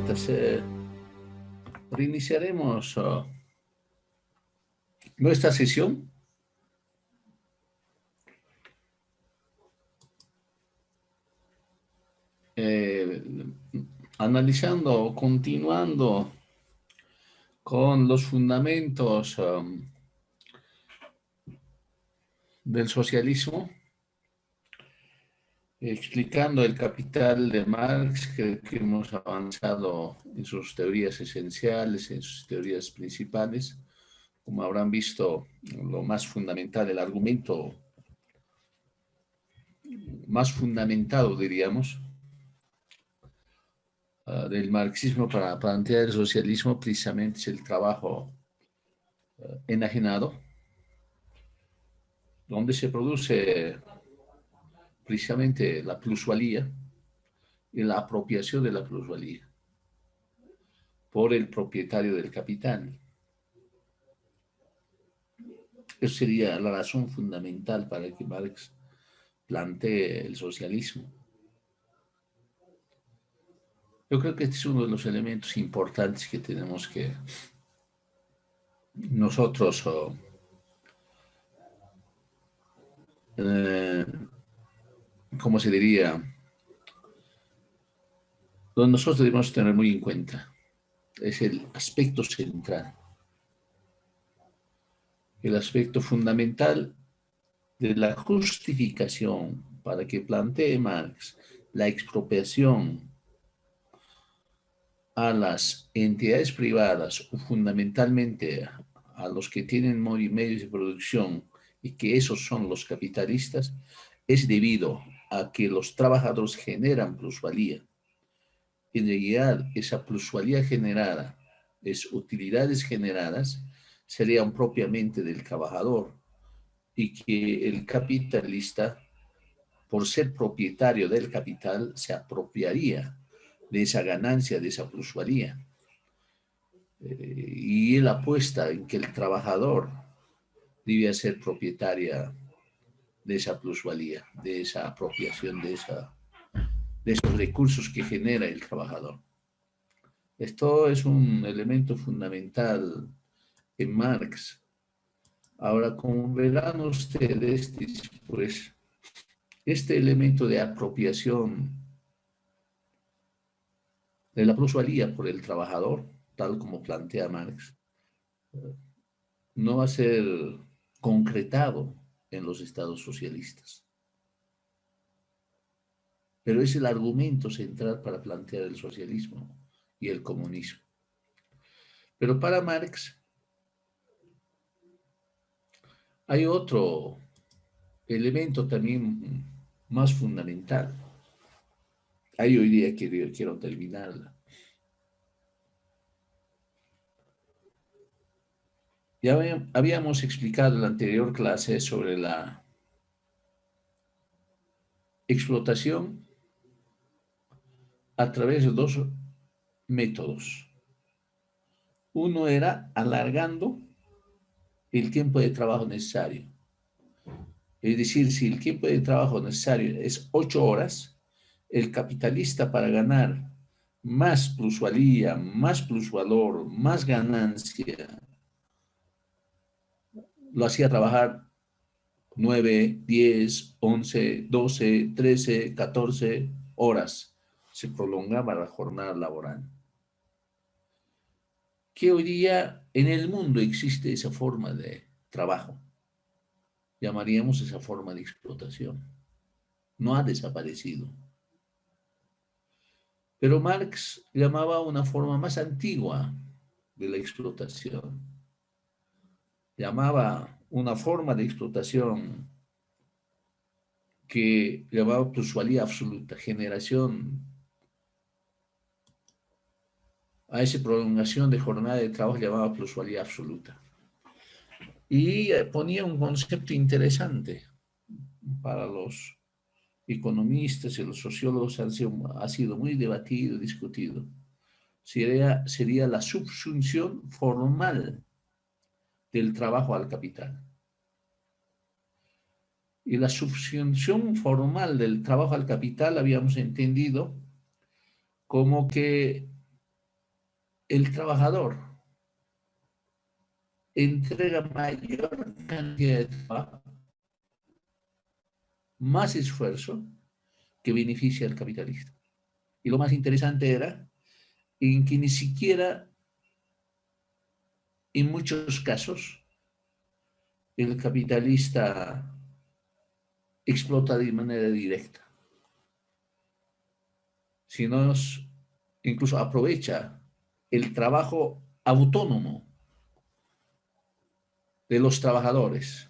oyentes, reiniciaremos nuestra sesión eh, analizando, continuando con los fundamentos del socialismo, explicando el capital de Marx, que hemos avanzado en sus teorías esenciales, en sus teorías principales. Como habrán visto, lo más fundamental, el argumento más fundamentado, diríamos, del marxismo para plantear el socialismo precisamente es el trabajo enajenado, donde se produce precisamente la plusvalía y la apropiación de la plusvalía por el propietario del capital. Esa sería la razón fundamental para que Marx plantee el socialismo. Yo creo que este es uno de los elementos importantes que tenemos que nosotros ¿cómo se diría? Donde nosotros debemos tener muy en cuenta. Es el aspecto central, el aspecto fundamental de la justificación para que plantee Marx la expropiación a las entidades privadas o fundamentalmente a los que tienen medios de producción y que esos son los capitalistas, es debido a que los trabajadores generan plusvalía. En realidad, esa plusvalía generada, es utilidades generadas, serían propiamente del trabajador y que el capitalista, por ser propietario del capital, se apropiaría de esa ganancia, de esa plusvalía. Y él apuesta en que el trabajador debía ser propietaria de esa plusvalía, de esa apropiación, de esos recursos que genera el trabajador. Esto es un elemento fundamental en Marx. Ahora, como verán ustedes, pues, este elemento de apropiación de la plusvalía por el trabajador, tal como plantea Marx, no va a ser concretado en los estados socialistas. Pero es el argumento central para plantear el socialismo y el comunismo. Pero para Marx hay otro elemento también más fundamental. Ahí hoy día quiero terminarla. Ya habíamos explicado en la anterior clase sobre la explotación a través de dos métodos. Uno era alargando el tiempo de trabajo necesario. Es decir, si el tiempo de trabajo necesario es 8 horas, el capitalista para ganar más plusvalía, más plusvalor, más ganancia, lo hacía trabajar 9, 10, 11, 12, 13, 14 horas. Se prolongaba la jornada laboral. Que hoy día en el mundo existe esa forma de trabajo. Llamaríamos esa forma de explotación. No ha desaparecido. Pero Marx llamaba una forma más antigua de la explotación. Llamaba una forma de explotación que llamaba plusvalía absoluta, generación. A esa prolongación de jornada de trabajo llamaba plusvalía absoluta. Y ponía un concepto interesante para los economistas y los sociólogos, ha sido muy debatido, discutido. Sería la subsunción formal del trabajo al capital. Y la subsunción formal del trabajo al capital habíamos entendido como que el trabajador entrega mayor cantidad de trabajo, más esfuerzo que beneficia al capitalista. Y lo más interesante era en que ni siquiera en muchos casos el capitalista explota de manera directa, sino incluso aprovecha el trabajo autónomo de los trabajadores,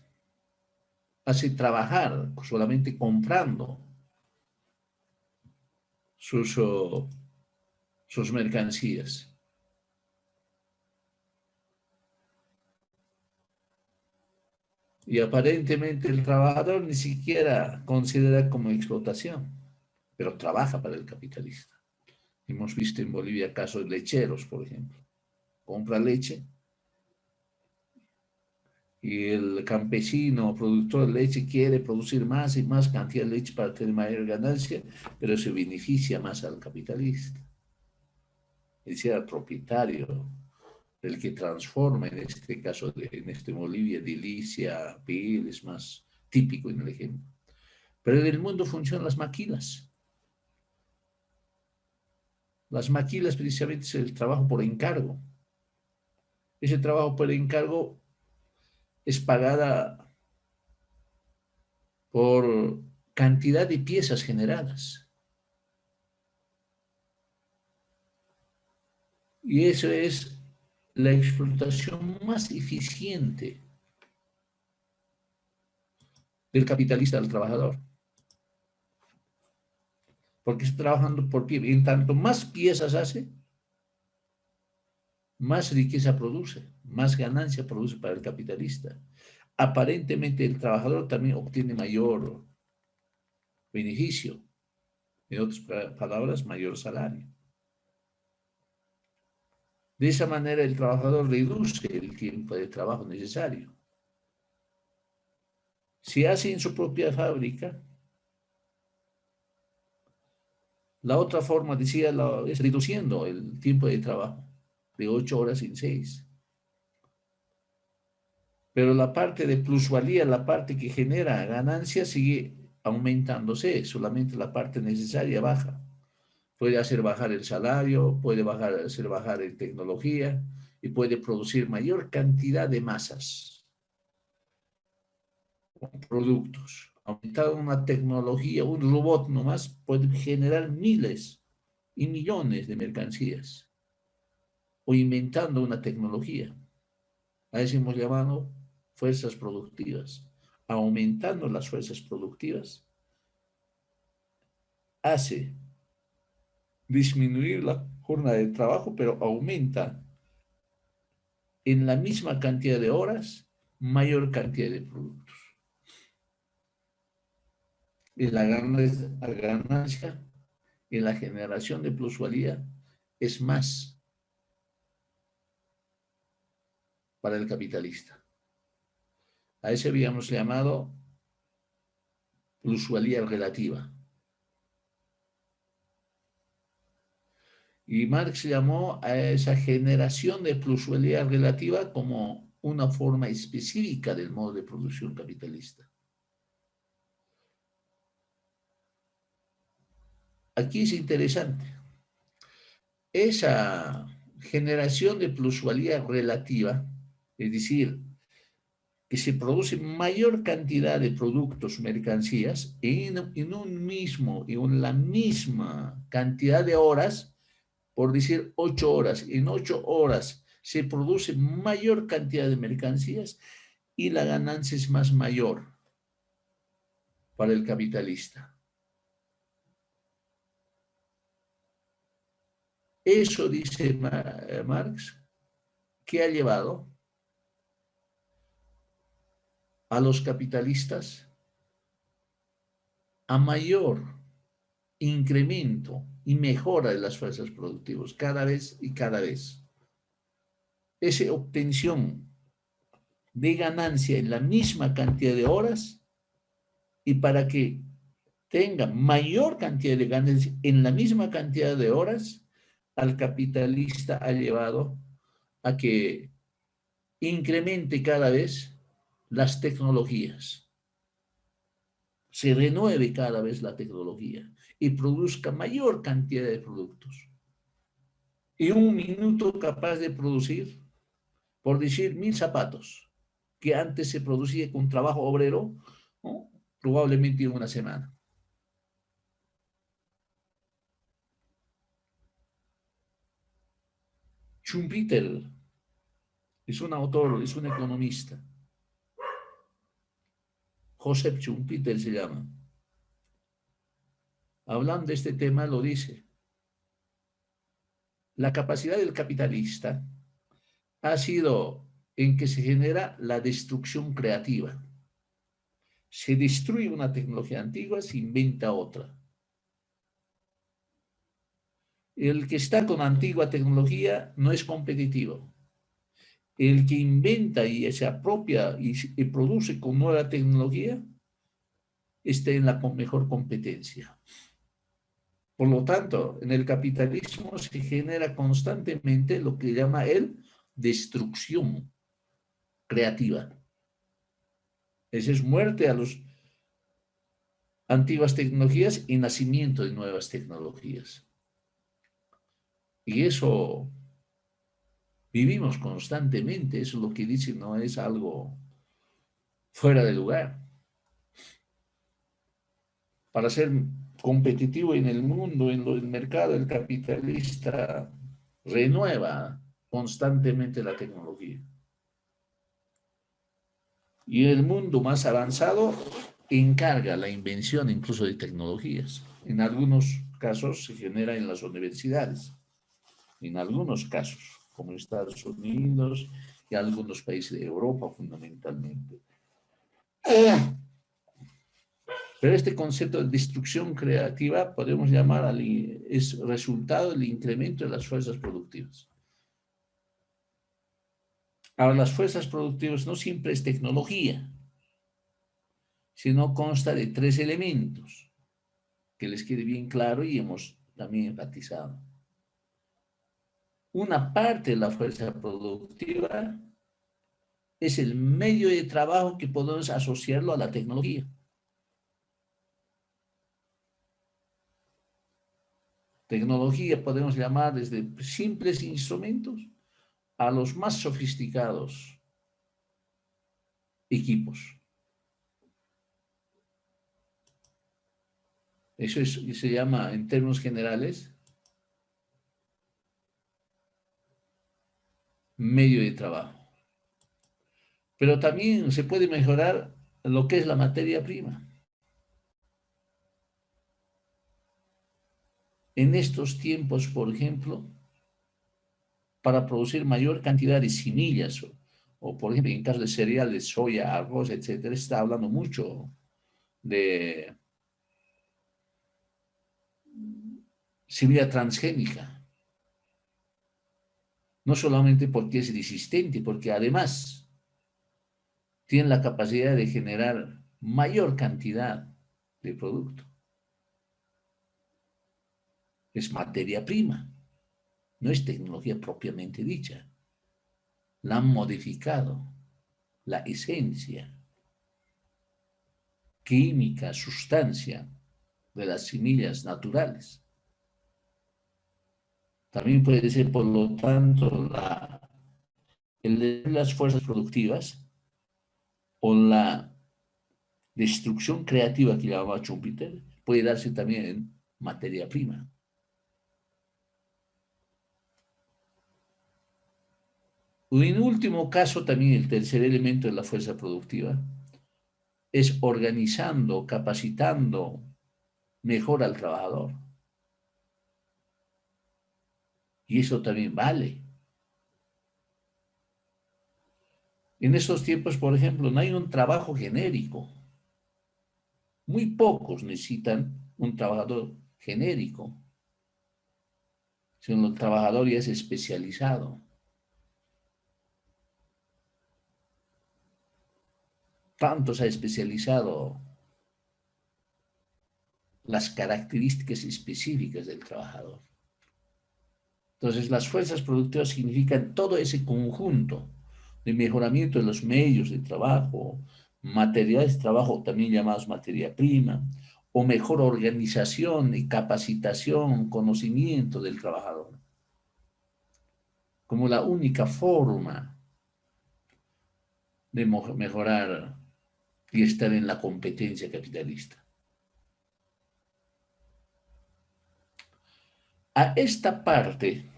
hace trabajar solamente comprando sus, sus mercancías. Y aparentemente el trabajador ni siquiera considera como explotación, pero trabaja para el capitalista. Hemos visto en Bolivia casos lecheros, por ejemplo. Compra leche y el campesino o productor de leche quiere producir más y más cantidad de leche para tener mayor ganancia, pero se beneficia más al capitalista. Es decir, al propietario, el que transforma, en este caso, en este Bolivia, Delicia, PIL, es más típico en el ejemplo. Pero en el mundo funcionan las maquilas. Las maquilas precisamente es el trabajo por encargo. Ese trabajo por encargo es pagada por cantidad de piezas generadas. Y eso es la explotación más eficiente del capitalista al trabajador. Porque está trabajando por pie. En tanto más piezas hace, más riqueza produce, más ganancia produce para el capitalista. Aparentemente el trabajador también obtiene mayor beneficio, en otras palabras, mayor salario. De esa manera el trabajador reduce el tiempo de trabajo necesario. Si hace en su propia fábrica, la otra forma, decía, es reduciendo el tiempo de trabajo de 8 horas en 6. Pero la parte de plusvalía, la parte que genera ganancia, sigue aumentándose, solamente la parte necesaria baja. Puede hacer bajar el salario, puede hacer bajar en tecnología y puede producir mayor cantidad de masas, productos. Aumentar una tecnología, un robot nomás puede generar miles y millones de mercancías. O inventando una tecnología. A eso hemos llamado fuerzas productivas. Aumentando las fuerzas productivas hace disminuir la jornada de trabajo, pero aumenta en la misma cantidad de horas mayor cantidad de productos. Y la ganancia en la generación de plusvalía es más para el capitalista. A eso habíamos llamado plusvalía relativa. Y Marx llamó a esa generación de plusvalía relativa como una forma específica del modo de producción capitalista. Aquí es interesante. Esa generación de plusvalía relativa, es decir, que se produce mayor cantidad de productos, mercancías, en la misma cantidad de horas, por decir 8 horas, en 8 horas se produce mayor cantidad de mercancías y la ganancia es más mayor para el capitalista. Eso, dice Marx, que ha llevado a los capitalistas a mayor incremento y mejora de las fuerzas productivas cada vez y cada vez. Esa obtención de ganancia en la misma cantidad de horas y para que tenga mayor cantidad de ganancia en la misma cantidad de horas, al capitalista ha llevado a que incremente cada vez las tecnologías, se renueve cada vez la tecnología y produzca mayor cantidad de productos. Y un minuto capaz de producir, por decir, 1000 zapatos, que antes se producía con trabajo obrero, ¿no? Probablemente en una semana. Schumpeter es un autor, es un economista. Joseph Schumpeter se llama. Hablando de este tema, lo dice. La capacidad del capitalista ha sido en que se genera la destrucción creativa. Se destruye una tecnología antigua, se inventa otra. El que está con antigua tecnología no es competitivo. El que inventa y se apropia y produce con nueva tecnología está en la mejor competencia. Por lo tanto, en el capitalismo se genera constantemente lo que llama el destrucción creativa. Esa es muerte a las antiguas tecnologías y nacimiento de nuevas tecnologías. Y eso vivimos constantemente, eso es lo que dice, no es algo fuera de lugar. Para ser competitivo en el mundo, en el mercado, el capitalista renueva constantemente la tecnología. Y el mundo más avanzado encarga la invención incluso de tecnologías. En algunos casos se genera en las universidades, en algunos casos, como en Estados Unidos y algunos países de Europa fundamentalmente. Pero este concepto de destrucción creativa podemos llamar es resultado del incremento de las fuerzas productivas. Ahora, las fuerzas productivas no siempre es tecnología, sino consta de tres elementos que les quede bien claro y hemos también enfatizado. Una parte de la fuerza productiva es el medio de trabajo que podemos asociarlo a la tecnología. Tecnología podemos llamar desde simples instrumentos a los más sofisticados equipos. Se llama, en términos generales, medio de trabajo. Pero también se puede mejorar lo que es la materia prima. En estos tiempos, por ejemplo, para producir mayor cantidad de semillas, por ejemplo, en caso de cereales, soya, arroz, etcétera, está hablando mucho de semilla transgénica. No solamente porque es resistente, porque además tiene la capacidad de generar mayor cantidad de producto. Es materia prima, no es tecnología propiamente dicha. La han modificado, la esencia química, sustancia de las semillas naturales. También puede ser, por lo tanto, el de las fuerzas productivas o la destrucción creativa que llamaba Schumpeter puede darse también en materia prima. En último caso, también el tercer elemento de la fuerza productiva es organizando, capacitando mejor al trabajador. Y eso también vale. En estos tiempos, por ejemplo, no hay un trabajo genérico. Muy pocos necesitan un trabajador genérico, sino el trabajador ya es especializado. Tanto se ha especializado las características específicas del trabajador. Entonces, las fuerzas productivas significan todo ese conjunto de mejoramiento de los medios de trabajo, materiales de trabajo, también llamados materia prima, o mejor organización y capacitación, conocimiento del trabajador, como la única forma de mejorar y estar en la competencia capitalista. A esta parte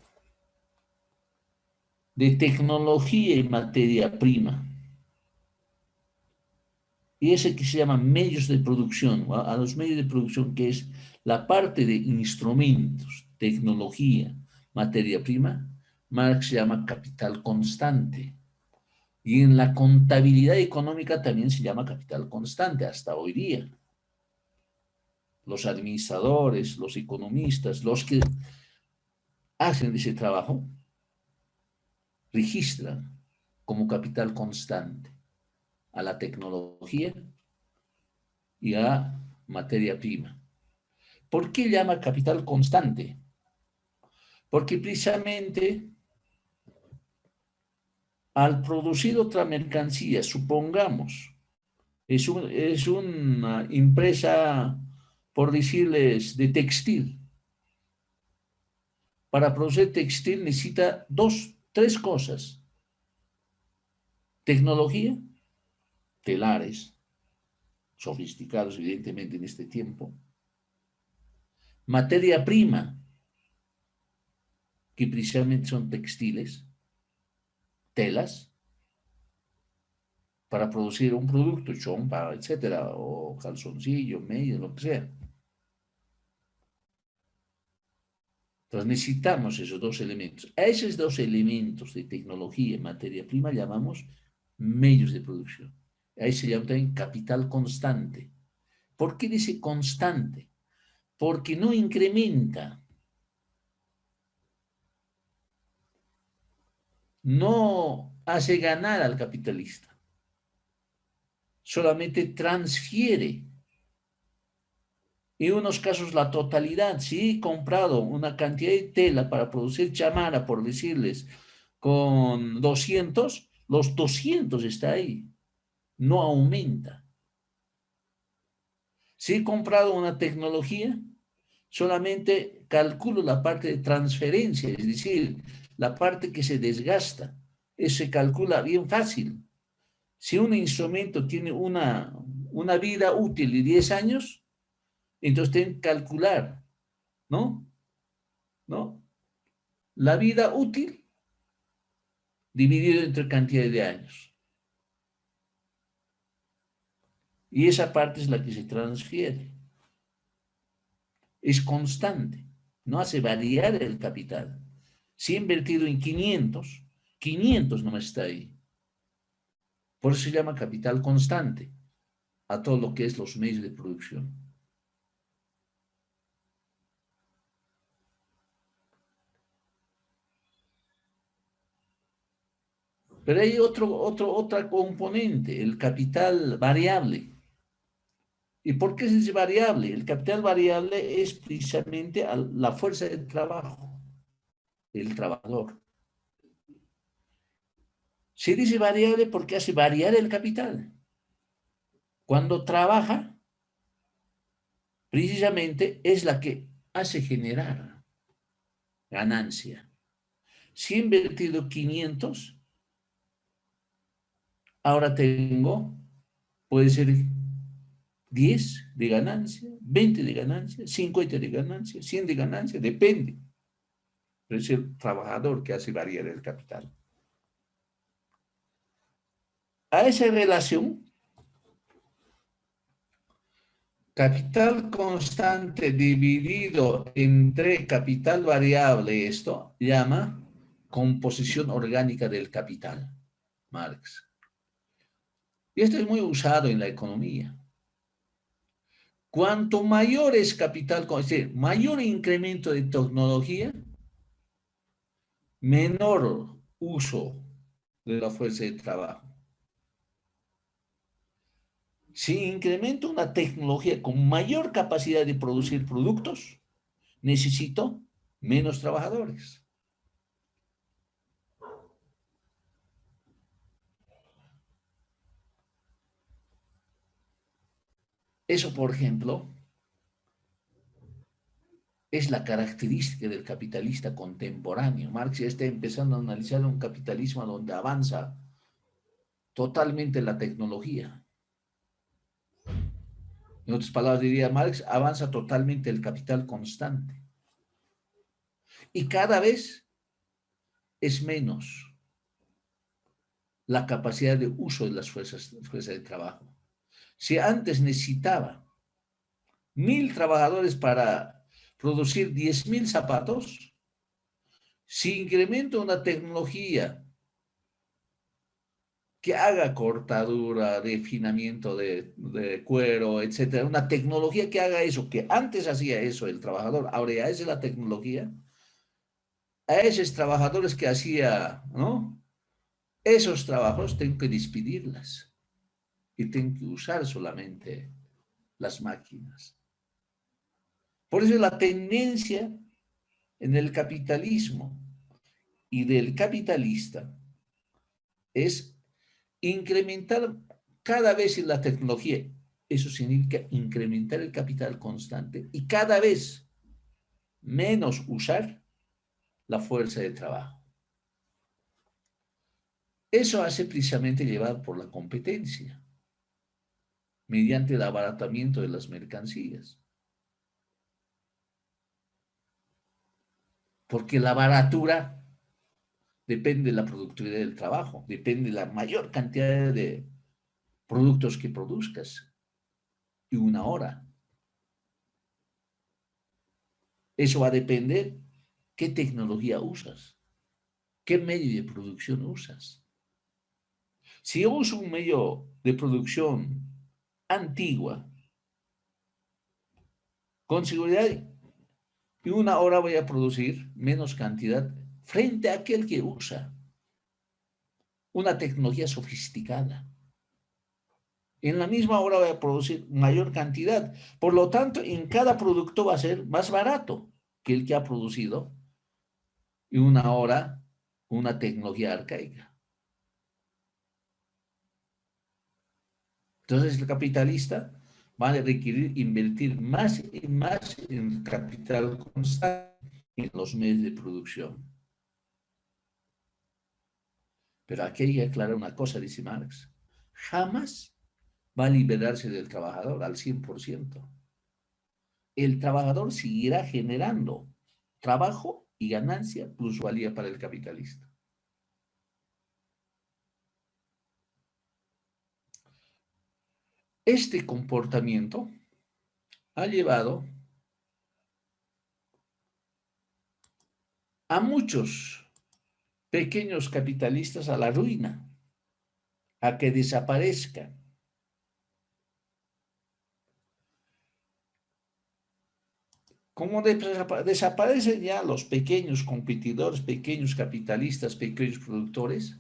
de tecnología y materia prima, y ese que se llama medios de producción, a los medios de producción, que es la parte de instrumentos, tecnología, materia prima, Marx llama capital constante. Y en la contabilidad económica también se llama capital constante hasta hoy día. Los administradores, los economistas, los que hacen ese trabajo, registran como capital constante a la tecnología y a materia prima. ¿Por qué llama capital constante? Porque precisamente al producir otra mercancía, supongamos, es una empresa, por decirles, de textil. Para producir textil necesita tres cosas. Tecnología, telares, sofisticados evidentemente en este tiempo. Materia prima, que precisamente son textiles, telas, para producir un producto, chompa, etcétera, o calzoncillo, medio, lo que sea. Entonces necesitamos esos dos elementos. A esos dos elementos de tecnología y materia prima llamamos medios de producción. Ahí se llama también capital constante. ¿Por qué dice constante? Porque no incrementa, no hace ganar al capitalista, solamente transfiere. En unos casos la totalidad, si he comprado una cantidad de tela para producir chamara, por decirles, con 200, los 200 está ahí, no aumenta. Si he comprado una tecnología, solamente calculo la parte de transferencia, es decir, la parte que se desgasta. Eso se calcula bien fácil. Si un instrumento tiene una vida útil de 10 años, entonces tienen que calcular, ¿no? ¿No? La vida útil dividido entre cantidad de años. Y esa parte es la que se transfiere. Es constante, no hace variar el capital. Si he invertido en 500, 500 no está ahí. Por eso se llama capital constante a todo lo que es los medios de producción. Pero hay otra componente, el capital variable. ¿Y por qué es variable? El capital variable es precisamente la fuerza del trabajo, el trabajador. Se dice variable porque hace variar el capital. Cuando trabaja, precisamente es la que hace generar ganancia. Si he invertido 500, ahora tengo, puede ser 10 de ganancia, 20 de ganancia, 50 de ganancia, 100 de ganancia, depende. Pero es el trabajador que hace variar el capital. A esa relación, capital constante dividido entre capital variable, esto llama composición orgánica del capital, Marx. Y esto es muy usado en la economía. Cuanto mayor es capital, es decir, mayor incremento de tecnología, menor uso de la fuerza de trabajo. Si incremento una tecnología con mayor capacidad de producir productos, necesito menos trabajadores. Eso, por ejemplo, es la característica del capitalista contemporáneo. Marx ya está empezando a analizar un capitalismo donde avanza totalmente la tecnología. En otras palabras, diría Marx, avanza totalmente el capital constante. Y cada vez es menos la capacidad de uso de las fuerzas de trabajo. Si antes necesitaba 1.000 trabajadores para producir 10.000 zapatos, si incrementa una tecnología que haga cortadura, refinamiento de cuero, etcétera, una tecnología que haga eso, que antes hacía eso el trabajador, ahora ya es la tecnología, a esos trabajadores que hacía, ¿no? Esos trabajos tengo que despedirlas y tengo que usar solamente las máquinas. Por eso la tendencia en el capitalismo y del capitalista es incrementar cada vez en la tecnología. Eso significa incrementar el capital constante y cada vez menos usar la fuerza de trabajo. Eso hace precisamente llevar por la competencia, mediante el abaratamiento de las mercancías. Porque la baratura depende de la productividad del trabajo, depende de la mayor cantidad de productos que produzcas y una hora. Eso va a depender qué tecnología usas, qué medio de producción usas. Si yo uso un medio de producción antigua, con seguridad, en una hora voy a producir menos cantidad frente a aquel que usa una tecnología sofisticada. En la misma hora voy a producir mayor cantidad. Por lo tanto, en cada producto va a ser más barato que el que ha producido en una hora una tecnología arcaica. Entonces, el capitalista va a requerir invertir más y más en capital constante en los medios de producción. Pero aquí hay que aclarar una cosa, dice Marx. Jamás va a liberarse del trabajador al 100%. El trabajador seguirá generando trabajo y ganancia, plusvalía para el capitalista. Este comportamiento ha llevado a muchos pequeños capitalistas a la ruina, a que desaparezcan. Como desaparecen ya los pequeños competidores, pequeños capitalistas, pequeños productores,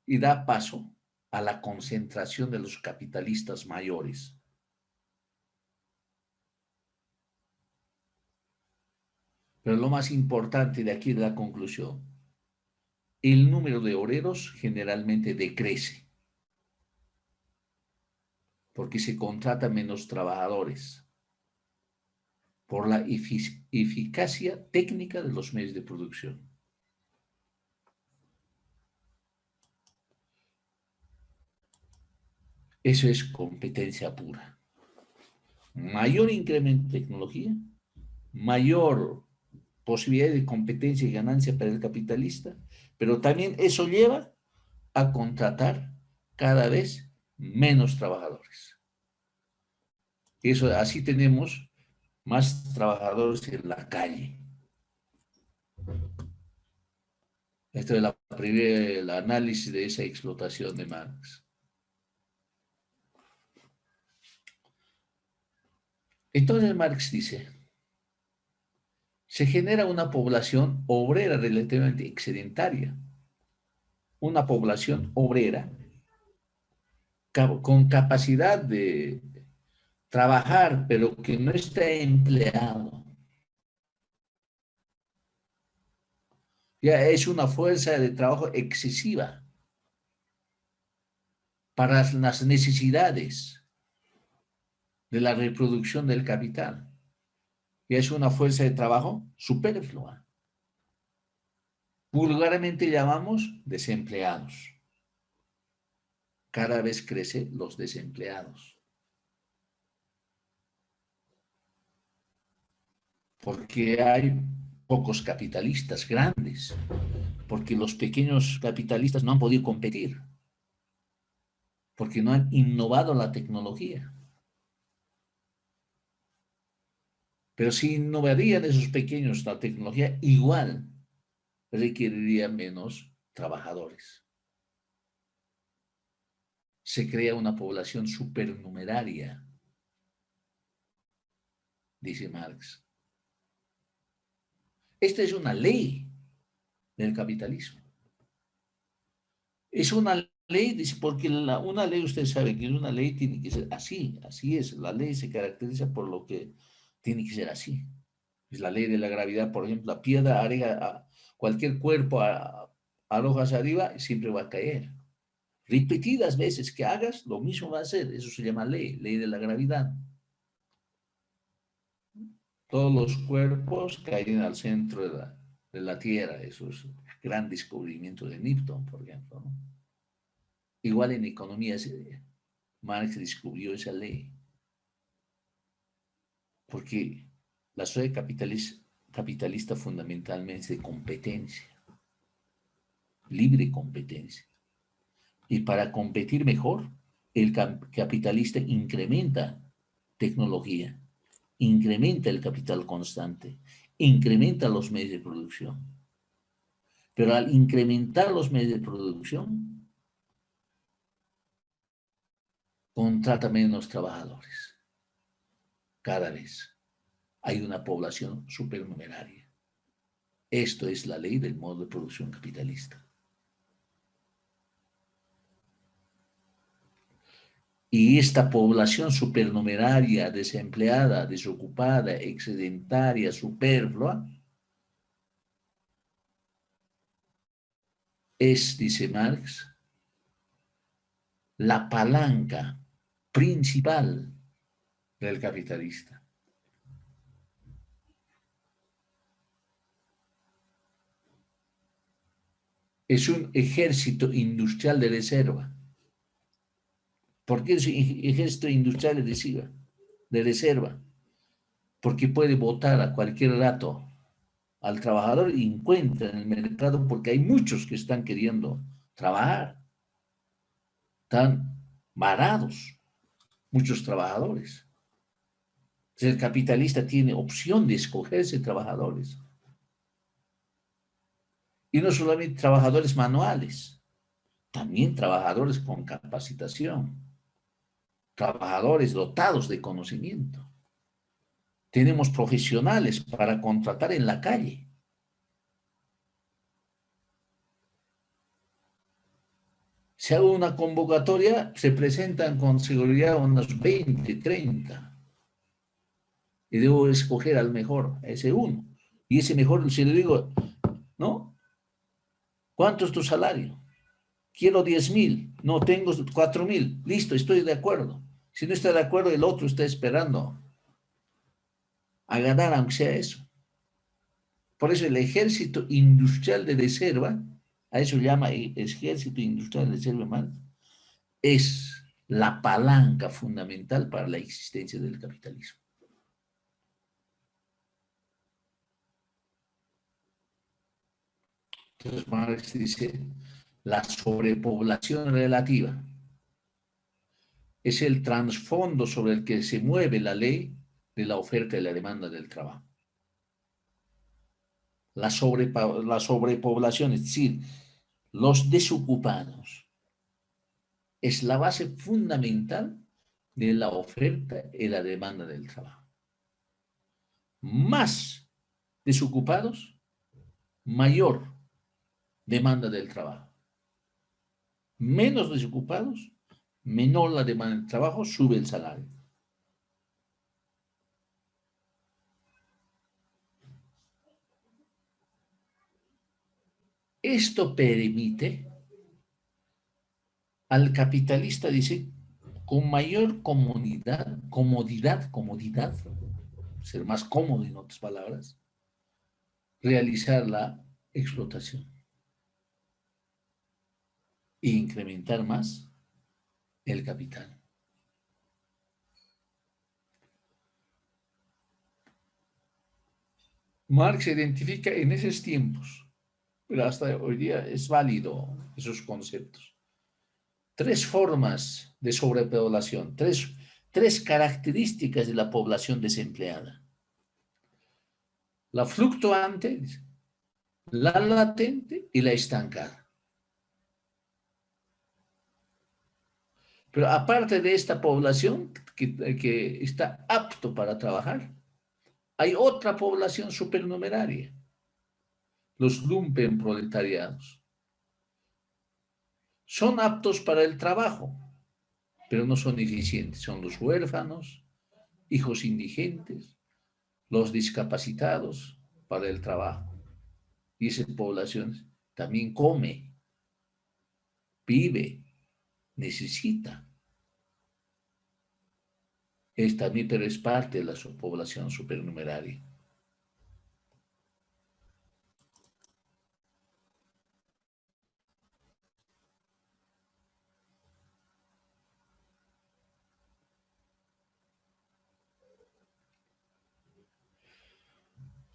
y da paso a la concentración de los capitalistas mayores. Pero lo más importante de aquí de la conclusión, el número de obreros generalmente decrece, porque se contratan menos trabajadores por la eficacia técnica de los medios de producción. Eso es competencia pura. Mayor incremento de tecnología, mayor posibilidad de competencia y ganancia para el capitalista, pero también eso lleva a contratar cada vez menos trabajadores. Eso, así tenemos más trabajadores en la calle. Esto es el análisis de esa explotación de Marx. Entonces Marx dice, se genera una población obrera relativamente excedentaria, una población obrera con capacidad de trabajar, pero que no está empleado. Ya es una fuerza de trabajo excesiva para las necesidades. de la reproducción del capital. Y es una fuerza de trabajo superflua. Vulgarmente llamamos desempleados. Cada vez crecen los desempleados. Porque hay pocos capitalistas grandes, porque los pequeños capitalistas no han podido competir, porque no han innovado la tecnología. Pero si innovarían esos pequeños la tecnología, igual requeriría menos trabajadores. Se crea una población supernumeraria, dice Marx. Esta es una ley del capitalismo. Es una ley, dice, porque una ley, usted sabe que una ley tiene que ser así, así es. La ley se caracteriza por lo que tiene que ser así. Es la ley de la gravedad, por ejemplo, la piedra agrega a cualquier cuerpo arrojas arriba y siempre va a caer. Repetidas veces que hagas, lo mismo va a hacer. Eso se llama ley, ley de la gravedad. Todos los cuerpos caen al centro de la Tierra. Eso es un gran descubrimiento de Newton, por ejemplo, ¿no? Igual en economía, Marx descubrió esa ley. Porque la sociedad capitalista fundamentalmente es de competencia, libre competencia. Y para competir mejor, el capitalista incrementa tecnología, incrementa el capital constante, incrementa los medios de producción. Pero al incrementar los medios de producción, contrata menos trabajadores. Cada vez hay una población supernumeraria. Esto es la ley del modo de producción capitalista. Y esta población supernumeraria, desempleada, desocupada, excedentaria, superflua, es, dice Marx, la palanca principal del capitalista. Es un ejército industrial de reserva. ¿Por qué es ejército industrial de reserva? Porque puede votar a cualquier rato al trabajador y encuentra en el mercado porque hay muchos que están queriendo trabajar. Están varados muchos trabajadores. El capitalista tiene opción de escogerse trabajadores. Y no solamente trabajadores manuales, también trabajadores con capacitación, trabajadores dotados de conocimiento. Tenemos profesionales para contratar en la calle. Si hago una convocatoria, se presentan con seguridad unos 20, 30. Y debo escoger al mejor, a ese uno. Y ese mejor, si le digo, ¿no? ¿Cuánto es tu salario? Quiero 10,000. No, tengo 4,000. Listo, estoy de acuerdo. Si no está de acuerdo, el otro está esperando a ganar, aunque sea eso. Por eso el ejército industrial de reserva, a eso llama ejército industrial de reserva, es la palanca fundamental para la existencia del capitalismo. Entonces Marx dice, la sobrepoblación relativa es el trasfondo sobre el que se mueve la ley de la oferta y la demanda del trabajo. La sobrepoblación, es decir, los desocupados, es la base fundamental de la oferta y la demanda del trabajo. Más desocupados, mayor demanda del trabajo. Menos desocupados, menor la demanda del trabajo, sube el salario. Esto permite al capitalista, dice, con mayor comodidad, ser más cómodo en otras palabras, realizar la explotación e incrementar más el capital. Marx identifica en esos tiempos, pero hasta hoy día es válido esos conceptos. Tres formas de sobrepoblación, tres características de la población desempleada. La fluctuante, la latente y la estancada. Pero aparte de esta población que está apto para trabajar, hay otra población supernumeraria, los lumpen proletariados. Son aptos para el trabajo, pero no son eficientes. Son los huérfanos, hijos indigentes, los discapacitados para el trabajo. Y esa población también come, vive, necesita. Es también, pero es parte de la población supernumeraria.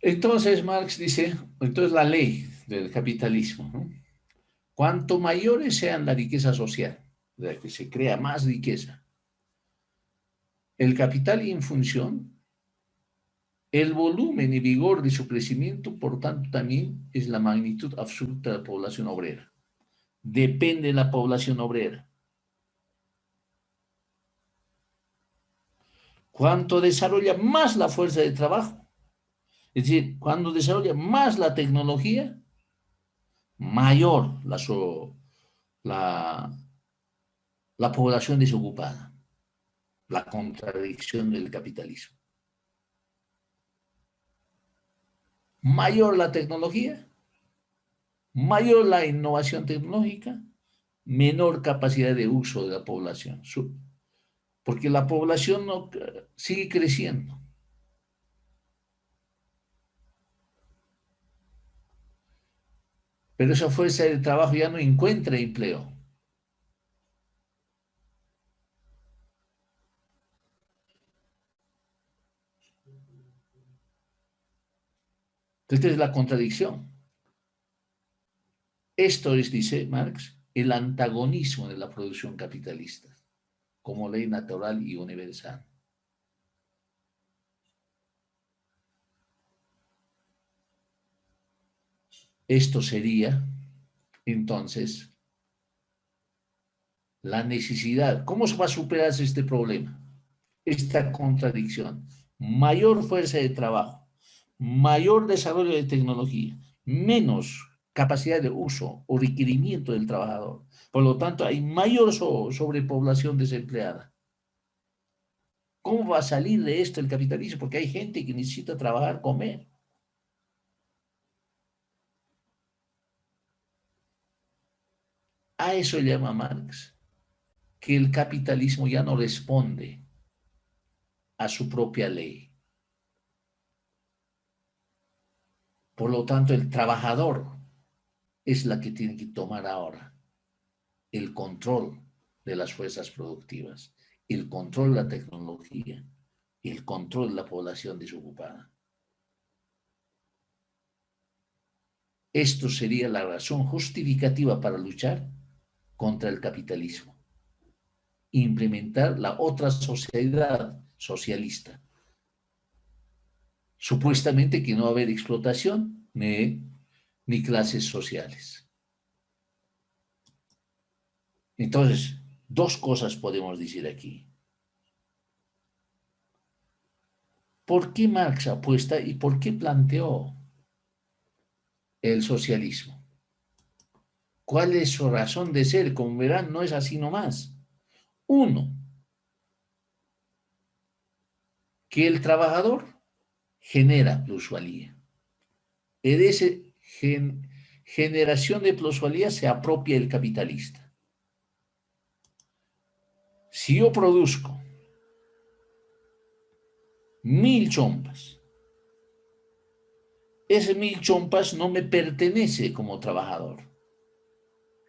Entonces Marx dice, entonces la ley del capitalismo, ¿no? Cuanto mayores sean la riqueza social, de la que se crea más riqueza, el capital en función, el volumen y vigor de su crecimiento, por tanto, también es la magnitud absoluta de la población obrera. Depende de la población obrera. Cuanto desarrolla más la fuerza de trabajo, es decir, cuando desarrolla más la tecnología, mayor la, la población desocupada, la contradicción del capitalismo. Mayor la tecnología, mayor la innovación tecnológica, menor capacidad de uso de la población, porque la población no, sigue creciendo. Pero esa fuerza de trabajo ya no encuentra empleo. Esta es la contradicción. Esto es, dice Marx, el antagonismo de la producción capitalista como ley natural y universal. Esto sería, entonces, la necesidad. ¿Cómo se va a superar este problema? Esta contradicción. Mayor fuerza de trabajo, mayor desarrollo de tecnología, menos capacidad de uso o requerimiento del trabajador. Por lo tanto, hay mayor sobrepoblación desempleada. ¿Cómo va a salir de esto el capitalismo? Porque hay gente que necesita trabajar, comer. A eso llama Marx, que el capitalismo ya no responde a su propia ley. Por lo tanto, el trabajador es la que tiene que tomar ahora el control de las fuerzas productivas, el control de la tecnología, el control de la población desocupada. Esto sería la razón justificativa para luchar contra el capitalismo. Implementar la otra sociedad socialista. Supuestamente que no va a haber explotación ni clases sociales. Entonces, dos cosas podemos decir aquí. ¿Por qué Marx apuesta y por qué planteó el socialismo? ¿Cuál es su razón de ser? Como verán, no es así nomás. Uno, que el trabajador genera plusvalía. Y de esa generación de plusvalía se apropia el capitalista. Si yo produzco 1000 chompas, ese 1000 chompas no me pertenece como trabajador.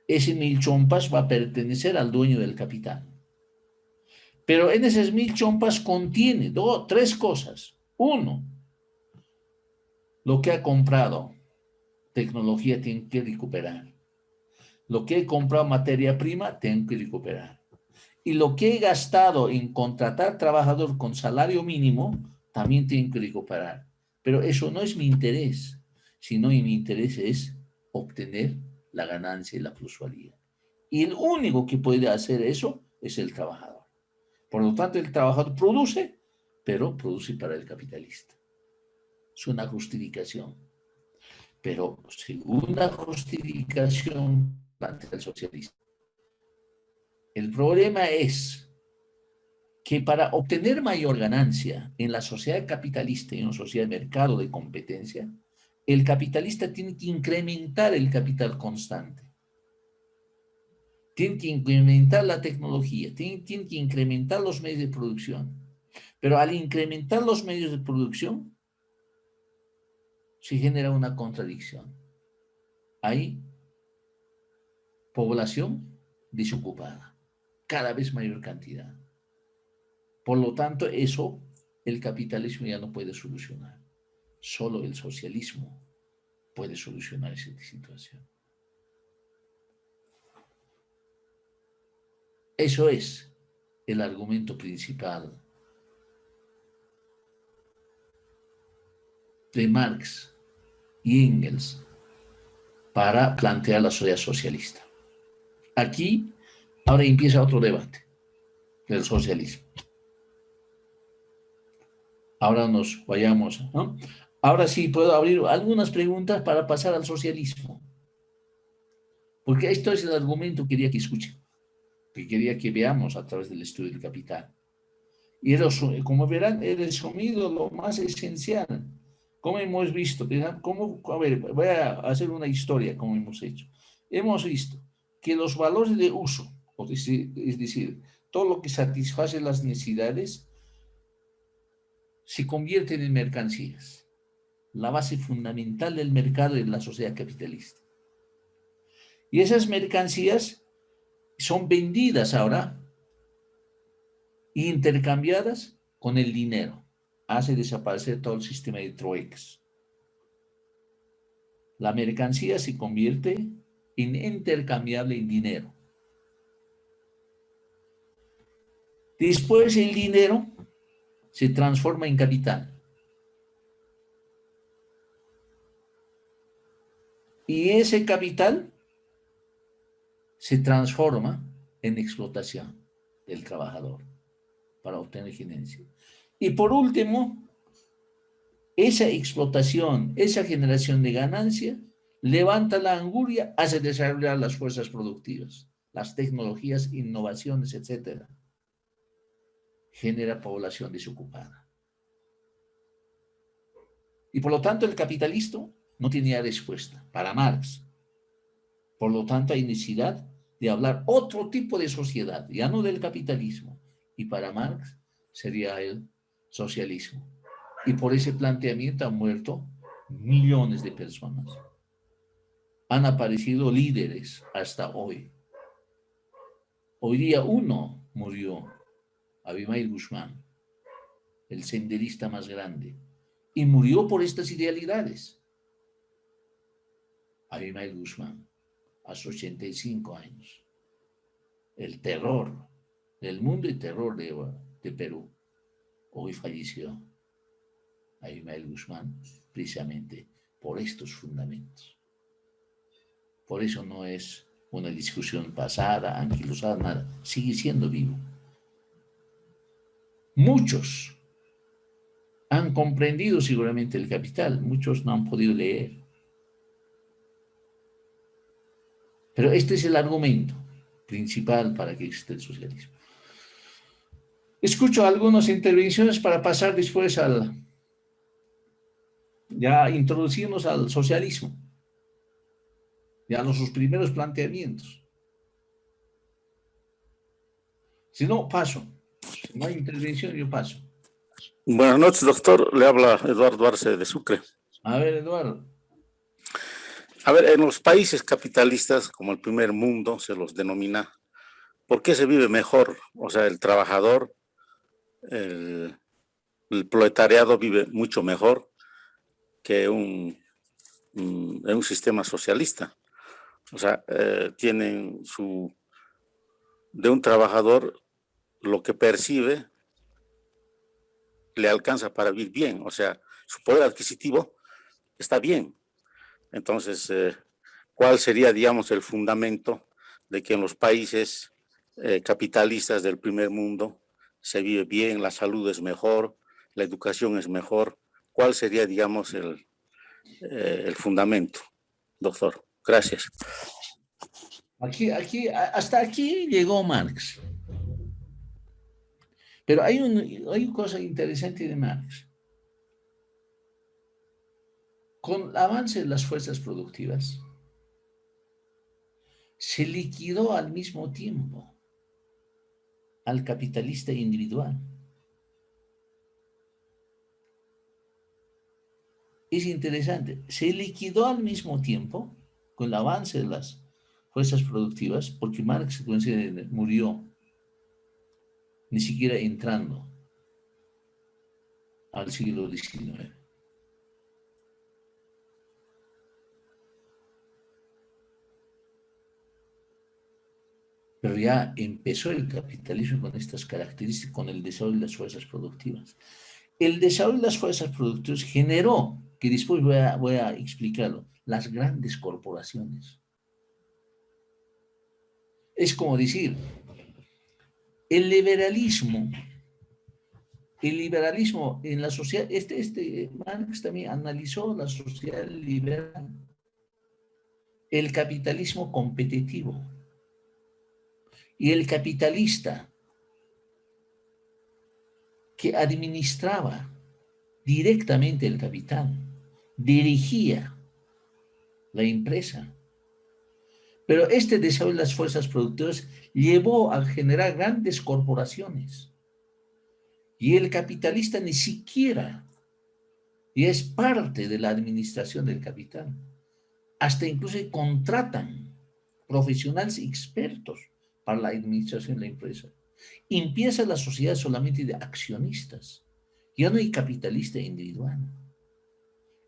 Ese 1000 chompas va a pertenecer al dueño del capital. Pero en esas 1000 chompas contiene tres cosas. Uno, lo que ha comprado tecnología tiene que recuperar. Lo que he comprado materia prima, tengo que recuperar. Y lo que he gastado en contratar trabajador con salario mínimo, también tengo que recuperar. Pero eso no es mi interés, sino mi interés es obtener la ganancia y la plusvalía. Y el único que puede hacer eso es el trabajador. Por lo tanto, el trabajador produce, pero produce para el capitalista. Es una justificación. Pero segunda justificación plantea el socialista. El problema es que para obtener mayor ganancia en la sociedad capitalista y en una sociedad de mercado de competencia, el capitalista tiene que incrementar el capital constante. Tiene que incrementar la tecnología, tiene que incrementar los medios de producción. Pero al incrementar los medios de producción, se genera una contradicción. Hay población desocupada, cada vez mayor cantidad. Por lo tanto, eso el capitalismo ya no puede solucionar. Solo el socialismo puede solucionar esa situación. Eso es el argumento principal de Marx y Engels para plantear la sociedad socialista. Aquí ahora empieza otro debate del socialismo. Ahora nos vayamos, ¿no? Ahora sí puedo abrir algunas preguntas para pasar al socialismo. Porque esto es el argumento que quería que escuchen, que quería que veamos a través del estudio del capital. Y como verán, he resumido lo más esencial. Como hemos visto, a ver, voy a hacer una historia como hemos hecho. Hemos visto que los valores de uso, es decir, todo lo que satisface las necesidades, se convierten en mercancías. La base fundamental del mercado es la sociedad capitalista. Y esas mercancías son vendidas ahora e intercambiadas con el dinero. Hace desaparecer todo el sistema de trueques. La mercancía se convierte en intercambiable en dinero. Después el dinero se transforma en capital. Y ese capital se transforma en explotación del trabajador para obtener ganancia. Y por último, esa explotación, esa generación de ganancia, levanta la anguria, hace desarrollar las fuerzas productivas, las tecnologías, innovaciones, etc. Genera población desocupada. Y por lo tanto el capitalismo no tenía respuesta para Marx. Por lo tanto hay necesidad de hablar otro tipo de sociedad, ya no del capitalismo. Y para Marx sería el socialismo. Y por ese planteamiento han muerto millones de personas. Han aparecido líderes hasta hoy. Hoy día uno murió, Abimael Guzmán, el senderista más grande, y murió por estas idealidades. Abimael Guzmán, a sus 85 años. El terror del mundo y terror de Perú. Hoy falleció Abimael Guzmán precisamente por estos fundamentos. Por eso no es una discusión pasada, anquilosada, nada. Sigue siendo vivo. Muchos han comprendido seguramente el capital, muchos no han podido leer. Pero este es el argumento principal para que exista el socialismo. Escucho algunas intervenciones para pasar después ya introducirnos al socialismo, ya sus primeros planteamientos. Si no, paso. Si no hay intervención, yo paso. Buenas noches, doctor. Le habla Eduardo Arce de Sucre. A ver, Eduardo. A ver, en los países capitalistas, como el primer mundo se los denomina, ¿por qué se vive mejor? O sea, el trabajador, el, el proletariado vive mucho mejor que en un sistema socialista. O sea, tienen de un trabajador lo que percibe le alcanza para vivir bien. O sea, su poder adquisitivo está bien. Entonces, ¿cuál sería, digamos, el fundamento de que en los países capitalistas del primer mundo se vive bien, la salud es mejor, la educación es mejor? ¿Cuál sería, digamos, el fundamento, doctor? Gracias. Hasta aquí llegó Marx. Pero hay una cosa interesante de Marx. Con el avance de las fuerzas productivas, se liquidó al mismo tiempo al capitalista individual. Es interesante, se liquidó al mismo tiempo con el avance de las fuerzas productivas, porque Marx murió ni siquiera entrando al siglo XIX. Pero ya empezó el capitalismo con estas características, con el desarrollo de las fuerzas productivas. El desarrollo de las fuerzas productivas generó, que después voy a explicarlo, las grandes corporaciones. Es como decir, el liberalismo, el liberalismo en la sociedad, Marx también analizó la sociedad liberal, el capitalismo competitivo y el capitalista que administraba directamente el capital, dirigía la empresa. Pero este desarrollo de las fuerzas productivas llevó a generar grandes corporaciones. Y el capitalista ni siquiera y es parte de la administración del capital. Hasta incluso contratan profesionales expertos para la administración de la empresa. Empieza la sociedad solamente de accionistas. Ya no hay capitalista individual.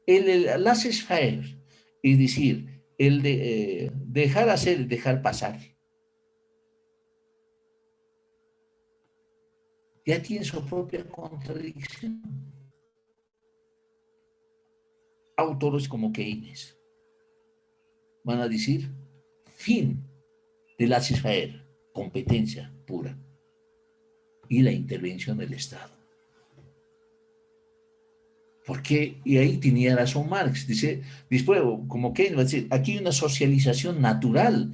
El laissez-faire, es decir, el de dejar hacer, dejar pasar, ya tiene su propia contradicción. Autores como Keynes van a decir fin de laissez-faire, competencia pura y la intervención del Estado. Porque, y ahí tenía razón Marx, dice, después, como Keynes va a decir, aquí hay una socialización natural,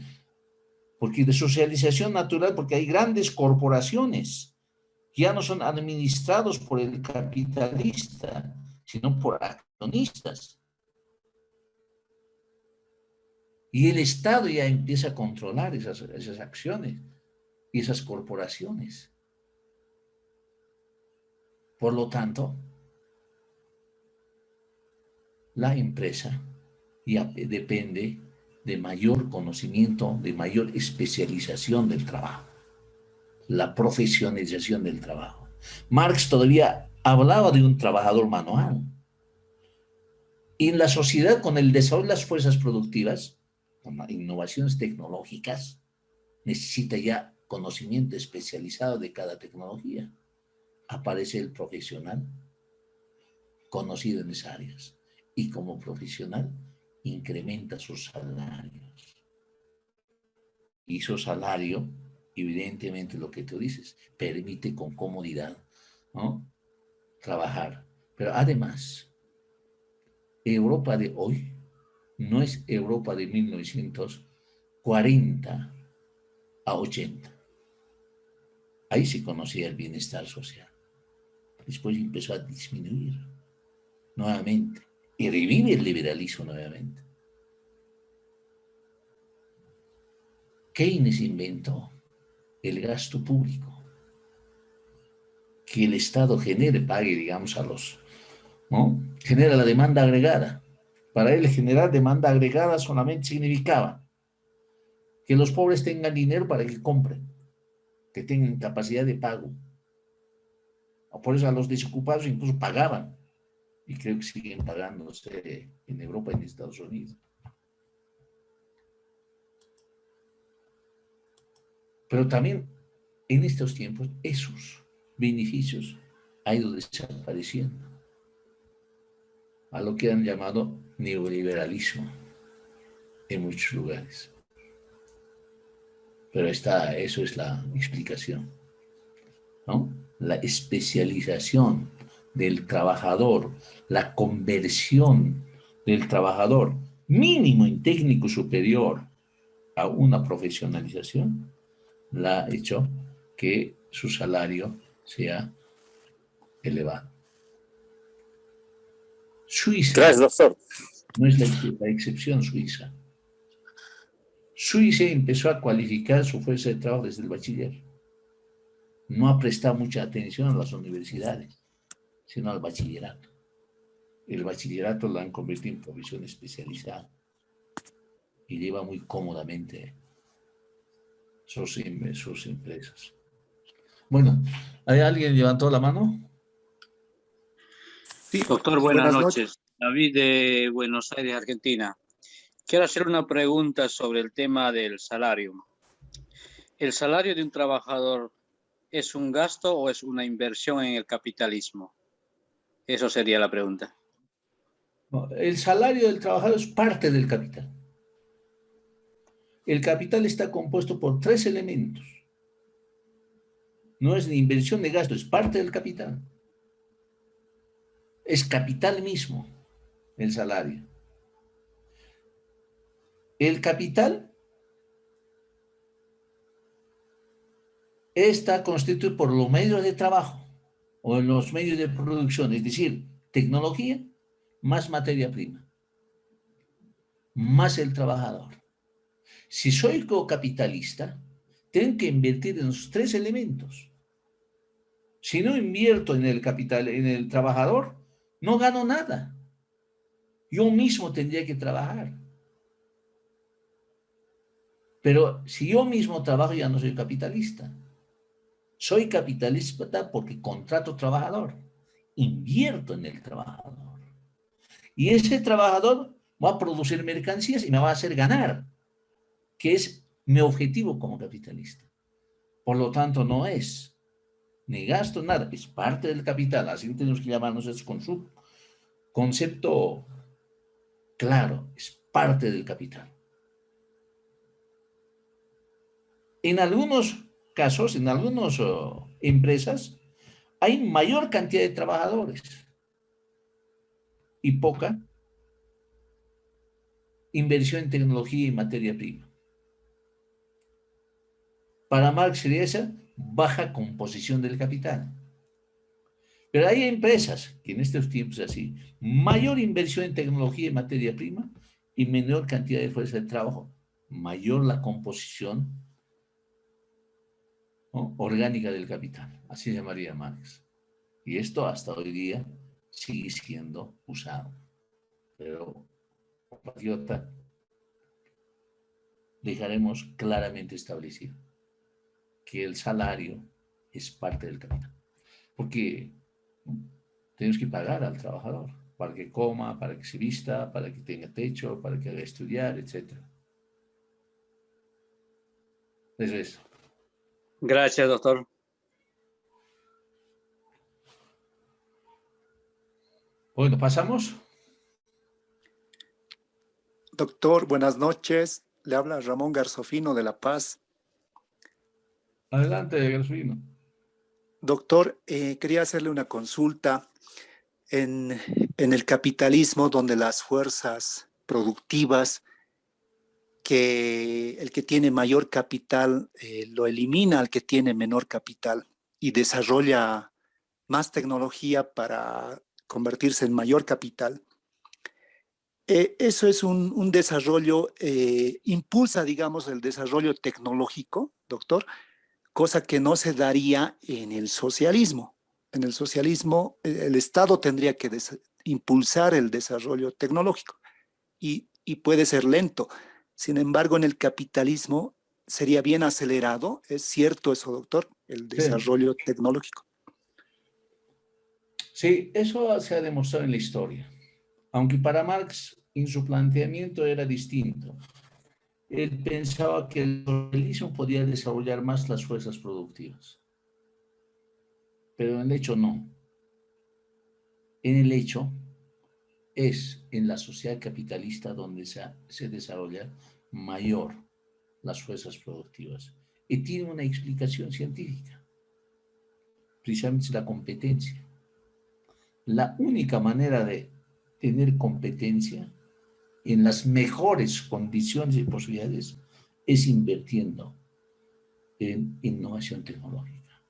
porque de socialización natural, porque hay grandes corporaciones que ya no son administrados por el capitalista, sino por accionistas. Y el Estado ya empieza a controlar esas acciones y esas corporaciones. Por lo tanto, la empresa ya depende de mayor conocimiento, de mayor especialización del trabajo, la profesionalización del trabajo. Marx todavía hablaba de un trabajador manual. Y en la sociedad, con el desarrollo de las fuerzas productivas, con las innovaciones tecnológicas, necesita ya conocimiento especializado de cada tecnología. Aparece el profesional conocido en esas áreas y como profesional incrementa sus salarios. Y su salario, evidentemente lo que tú dices, permite con comodidad, ¿no?, trabajar. Pero además, Europa de hoy no es Europa de 1940 a 80. Ahí se conocía el bienestar social. Después empezó a disminuir nuevamente y revive el liberalismo nuevamente. Keynes inventó el gasto público. que el Estado genere, pague, digamos, a los, ¿no? Genera la demanda agregada. Para él generar demanda agregada solamente significaba que los pobres tengan dinero para que compren, que tengan capacidad de pago. Por eso a los desocupados incluso pagaban, y creo que siguen pagándose en Europa y en Estados Unidos. Pero también en estos tiempos esos beneficios han ido desapareciendo a lo que han llamado neoliberalismo en muchos lugares. Pero eso es la explicación, ¿no? La especialización del trabajador, la conversión del trabajador mínimo en técnico superior a una profesionalización, la ha hecho que su salario sea elevado. Suiza Gracias, doctor. no es la excepción Suiza. Suiza empezó a cualificar su fuerza de trabajo desde el bachiller. No ha prestado mucha atención a las universidades, sino al bachillerato. El bachillerato lo han convertido en profesión especializada y lleva muy cómodamente sus empresas. Bueno, ¿hay alguien levantó la mano? Sí, Doctor, buenas noches. David de Buenos Aires, Argentina. Quiero hacer una pregunta sobre el tema del salario. ¿El salario de un trabajador es un gasto o es una inversión en el capitalismo? Eso sería la pregunta. No, el salario del trabajador es parte del capital. El capital está compuesto por 3 elementos. No es ni inversión ni gasto, es parte del capital. Es capital mismo el salario. El capital está constituido por los medios de trabajo o los medios de producción, es decir, tecnología más materia prima, más el trabajador. Si soy cocapitalista, tengo que invertir en los 3 elementos. Si no invierto en el capital, en el trabajador, no gano nada. Yo mismo tendría que trabajar. Pero si yo mismo trabajo, ya no soy capitalista. Soy capitalista porque contrato trabajador. Invierto en el trabajador. Y ese trabajador va a producir mercancías y me va a hacer ganar, que es mi objetivo como capitalista. Por lo tanto, no es ni gasto, nada, es parte del capital. Así tenemos que llamarnos eso con su concepto claro, es parte del capital. En algunos casos, en algunas empresas, hay mayor cantidad de trabajadores y poca inversión en tecnología y materia prima. Para Marx sería esa baja composición del capital. Pero hay empresas que en estos tiempos así, mayor inversión en tecnología y materia prima y menor cantidad de fuerza de trabajo, mayor la composición, ¿no?, orgánica del capital. Así llamaría Marx. Y esto hasta hoy día sigue siendo usado. Pero, compatriota, dejaremos claramente establecido que el salario es parte del capital. Porque tenemos que pagar al trabajador para que coma, para que se vista, para que tenga techo, para que haga estudiar, etc. Eso es. Gracias, doctor. Bueno, pasamos. Doctor, buenas noches. Le habla Ramón Garzofino de La Paz. Adelante, Garzofino. Doctor, quería hacerle una consulta. En el capitalismo, donde las fuerzas productivas, que el que tiene mayor capital lo elimina al que tiene menor capital y desarrolla más tecnología para convertirse en mayor capital. Eso es un desarrollo, impulsa, digamos, el desarrollo tecnológico, doctor, cosa que no se daría en el socialismo. En el socialismo, el Estado tendría que impulsar el desarrollo tecnológico y puede ser lento. Sin embargo, en el capitalismo sería bien acelerado. ¿Es cierto eso, doctor? El Sí, desarrollo tecnológico. sí, eso se ha demostrado en la historia. Aunque para Marx en su planteamiento era distinto. Él pensaba que el socialismo podía desarrollar más las fuerzas productivas, pero en el hecho no. En el hecho es en la sociedad capitalista donde se desarrolla mayor las fuerzas productivas. Y tiene una explicación científica, precisamente es la competencia. La única manera de tener competencia en las mejores condiciones y posibilidades es invirtiendo en innovación tecnológica.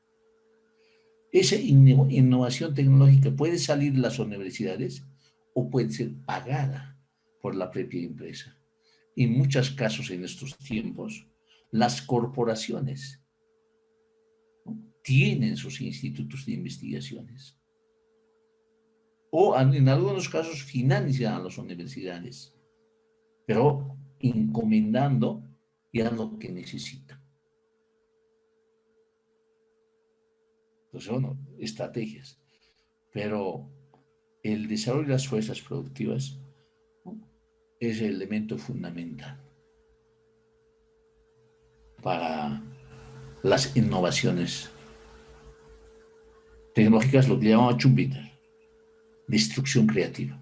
Esa innovación tecnológica puede salir de las universidades o puede ser pagada por la propia empresa. En muchos casos en estos tiempos, las corporaciones, ¿no?, tienen sus institutos de investigaciones o en algunos casos financian a las universidades, pero encomendando ya lo que necesitan. Entonces, bueno, estrategias. Pero el desarrollo de las fuerzas productivas, ¿no?, es el elemento fundamental para las innovaciones tecnológicas, lo que llamaba Schumpeter, destrucción creativa.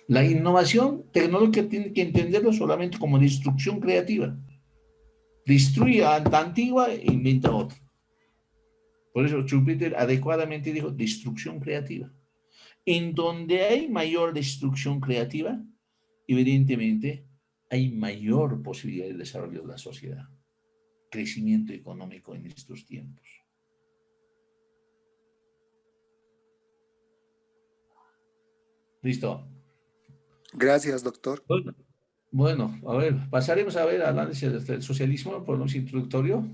La innovación tecnológica tiene que entenderlo solamente como destrucción creativa. Destruye a la antigua e inventa otra. Por eso Schumpeter adecuadamente dijo destrucción creativa. En donde hay mayor destrucción creativa, evidentemente hay mayor posibilidad de desarrollo de la sociedad, crecimiento económico en estos tiempos. ¿Listo? Gracias, doctor. Bueno, a ver, pasaremos a ver análisis del socialismo por un introductorio.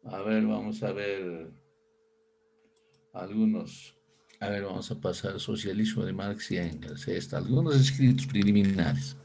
A ver, vamos a ver algunos. A ver, vamos a pasar socialismo de Marx y Engels. Algunos escritos preliminares.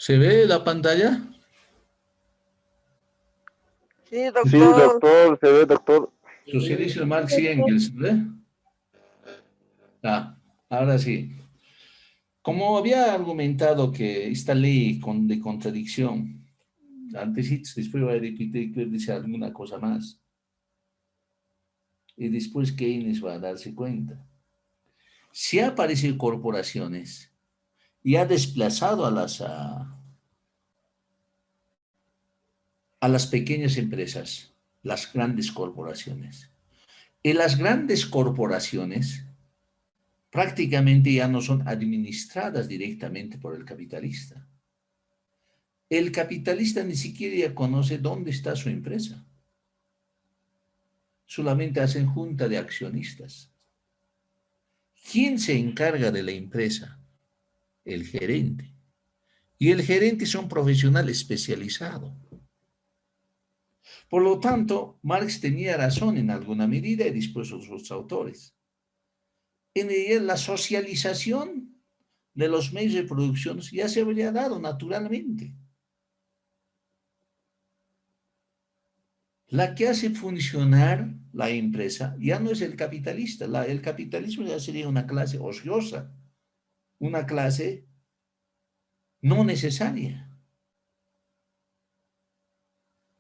¿Se ve la pantalla? Sí, Sí, doctor. doctor, se ve, doctor. Socialismo de Marx y Engels, ¿ve? Ah, ahora sí. Como había argumentado que esta ley de contradicción, antes y después voy a repetir que dice alguna cosa más, y después Keynes va a darse cuenta. Si ha aparecido corporaciones y ha desplazado a las pequeñas empresas, las grandes corporaciones. Y las grandes corporaciones prácticamente ya no son administradas directamente por el capitalista. El capitalista ni siquiera ya conoce dónde está su empresa. Solamente hacen junta de accionistas. ¿Quién se encarga de la empresa? El gerente. Y el gerente es un profesional especializado. Por lo tanto, Marx tenía razón en alguna medida y después otros autores. En ella, la socialización de los medios de producción ya se habría dado naturalmente. La que hace funcionar la empresa ya no es el capitalista. El capitalismo ya sería una clase ociosa, una clase no necesaria.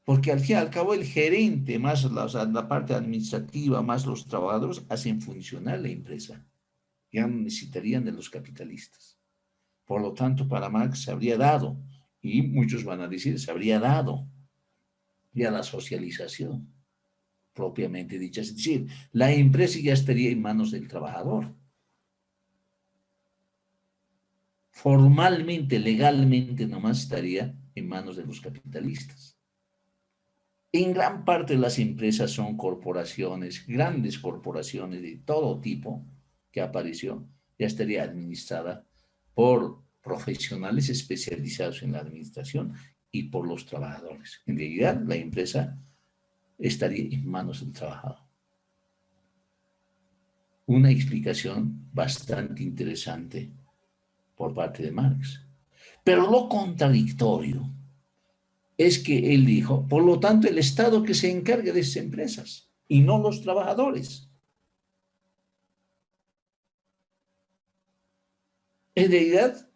Porque al fin y al cabo el gerente, más la parte administrativa, más los trabajadores, hacen funcionar la empresa. Ya no necesitarían de los capitalistas. Por lo tanto, para Marx se habría dado, y muchos van a decir, se habría dado ya la socialización propiamente dicha. Es decir, la empresa ya estaría en manos del trabajador. Formalmente, legalmente, nomás estaría en manos de los capitalistas. En gran parte de las empresas son corporaciones, grandes corporaciones de todo tipo que apareció, ya estaría administrada por profesionales especializados en la administración y por los trabajadores. En realidad, la empresa estaría en manos del trabajador. Una explicación bastante interesante por parte de Marx. Pero lo contradictorio es que él dijo, por lo tanto, el Estado que se encargue de esas empresas y no los trabajadores. En realidad,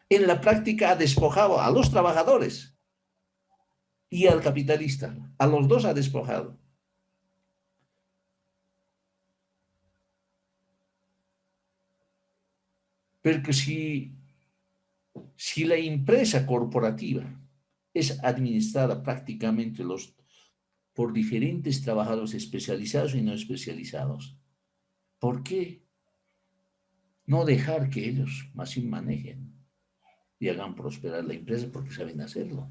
en la práctica ha despojado a los trabajadores y al capitalista. A los dos ha despojado. Porque si la empresa corporativa es administrada prácticamente por diferentes trabajadores especializados y no especializados, ¿por qué no dejar que ellos más bien manejen y hagan prosperar la empresa porque saben hacerlo?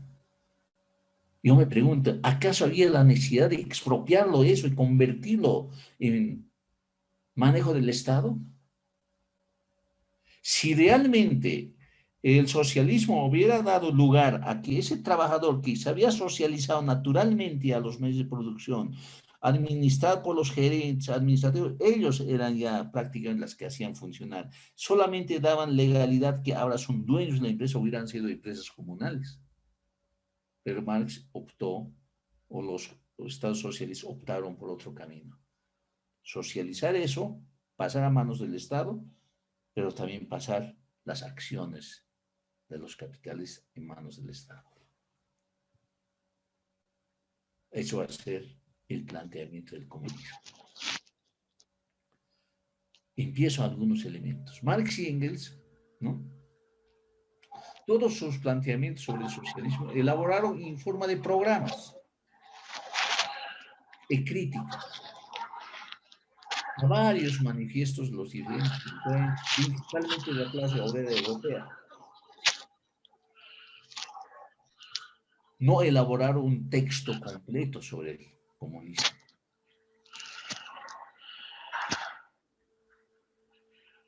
Yo me pregunto, ¿acaso había la necesidad de expropiarlo eso y convertirlo en manejo del Estado? Si realmente el socialismo hubiera dado lugar a que ese trabajador que se había socializado naturalmente a los medios de producción, administrado por los gerentes administrativos, ellos eran ya prácticamente las que hacían funcionar. Solamente daban legalidad que ahora son dueños de la empresa, hubieran sido empresas comunales. Pero Marx optó, o los estados socialistas optaron por otro camino. Socializar eso, pasar a manos del Estado, pero también pasar las acciones de los capitales en manos del Estado. Eso va a ser el planteamiento del comunismo. Empiezo algunos elementos. Marx y Engels, ¿no? Todos sus planteamientos sobre el socialismo elaboraron en forma de programas y críticas a varios manifiestos de los diferentes, principalmente de la clase obrera europea. No elaboraron un texto completo sobre el comunismo.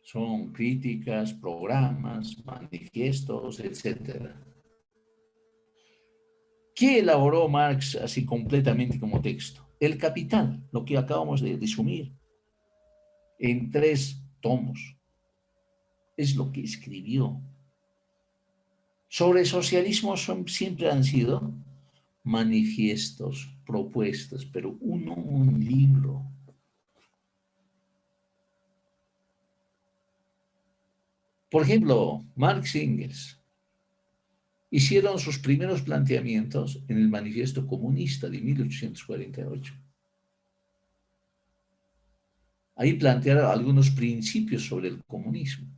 Son críticas, programas, manifiestos, etc. ¿Qué elaboró Marx así completamente como texto? El Capital, lo que acabamos de sumir, en 3 tomos. Es lo que escribió. Sobre socialismo siempre han sido manifiestos, propuestas, pero un libro. Por ejemplo, Marx y Engels hicieron sus primeros planteamientos en el Manifiesto Comunista de 1848. Ahí plantearon algunos principios sobre el comunismo.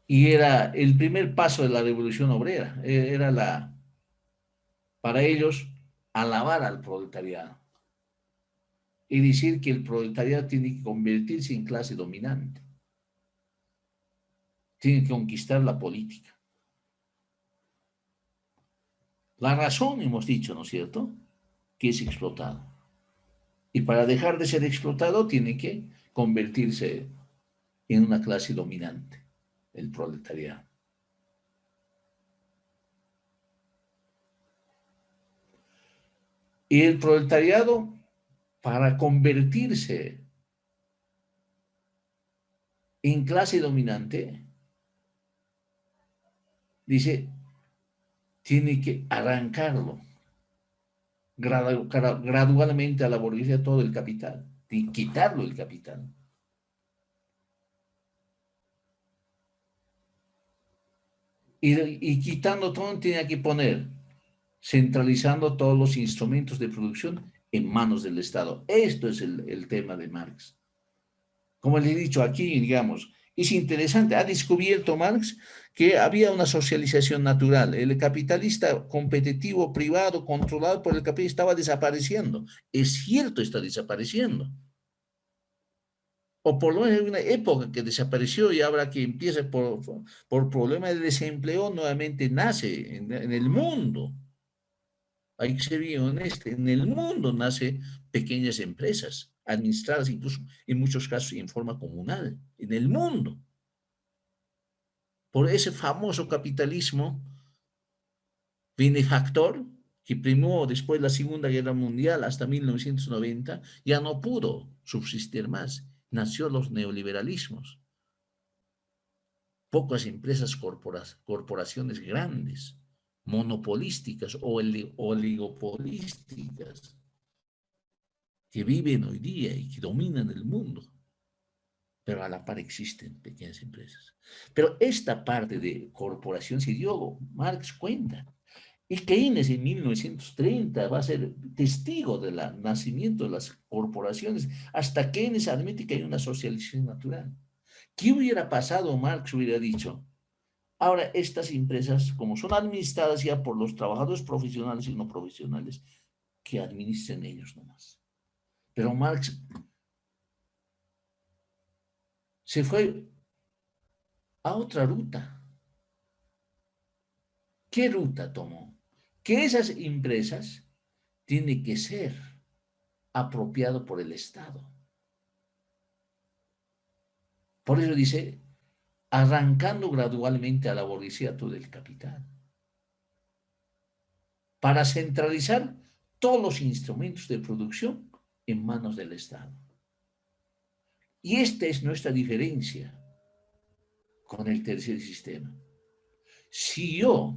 Y era el primer paso de la revolución obrera. Era para ellos, alabar al proletariado y decir que el proletariado tiene que convertirse en clase dominante. Tiene que conquistar la política. La razón, hemos dicho, ¿no es cierto?, que es explotado. Y para dejar de ser explotado tiene que convertirse en una clase dominante, el proletariado. Y el proletariado, para convertirse en clase dominante, dice, tiene que arrancarlo gradualmente a la burguesía todo el capital, y quitarlo el capital. y quitando todo, tenía que poner, centralizando todos los instrumentos de producción en manos del Estado. Esto es el tema de Marx. Como le he dicho aquí, digamos, es interesante, ha descubierto Marx que había una socialización natural. El capitalista competitivo, privado, controlado por el capital, estaba desapareciendo. Es cierto, está desapareciendo. O por lo menos en una época que desapareció y ahora que empieza por problemas de desempleo, nuevamente nace en el mundo. Hay que ser bien honesto, en el mundo nace pequeñas empresas, administradas incluso en muchos casos en forma comunal, en el mundo. Por ese famoso capitalismo benefactor que primó después de la Segunda Guerra Mundial hasta 1990, ya no pudo subsistir más. Nació los neoliberalismos. Pocas empresas, corporaciones grandes, monopolísticas o oligopolísticas, que viven hoy día y que dominan el mundo. Pero a la par existen pequeñas empresas. Pero esta parte de corporación se dio Marx cuenta. Y Keynes en 1930 va a ser testigo del nacimiento de las corporaciones. Hasta Keynes admite que hay una socialización natural. ¿Qué hubiera pasado? Marx hubiera dicho, ahora estas empresas, como son administradas ya por los trabajadores profesionales y no profesionales, que administren ellos nomás. Pero Marx se fue a otra ruta. ¿Qué ruta tomó? Que esas empresas tienen que ser apropiadas por el Estado. Por eso dice, arrancando gradualmente a la burguesía todo el capital, para centralizar todos los instrumentos de producción en manos del Estado. Y esta es nuestra diferencia con el tercer sistema. Si yo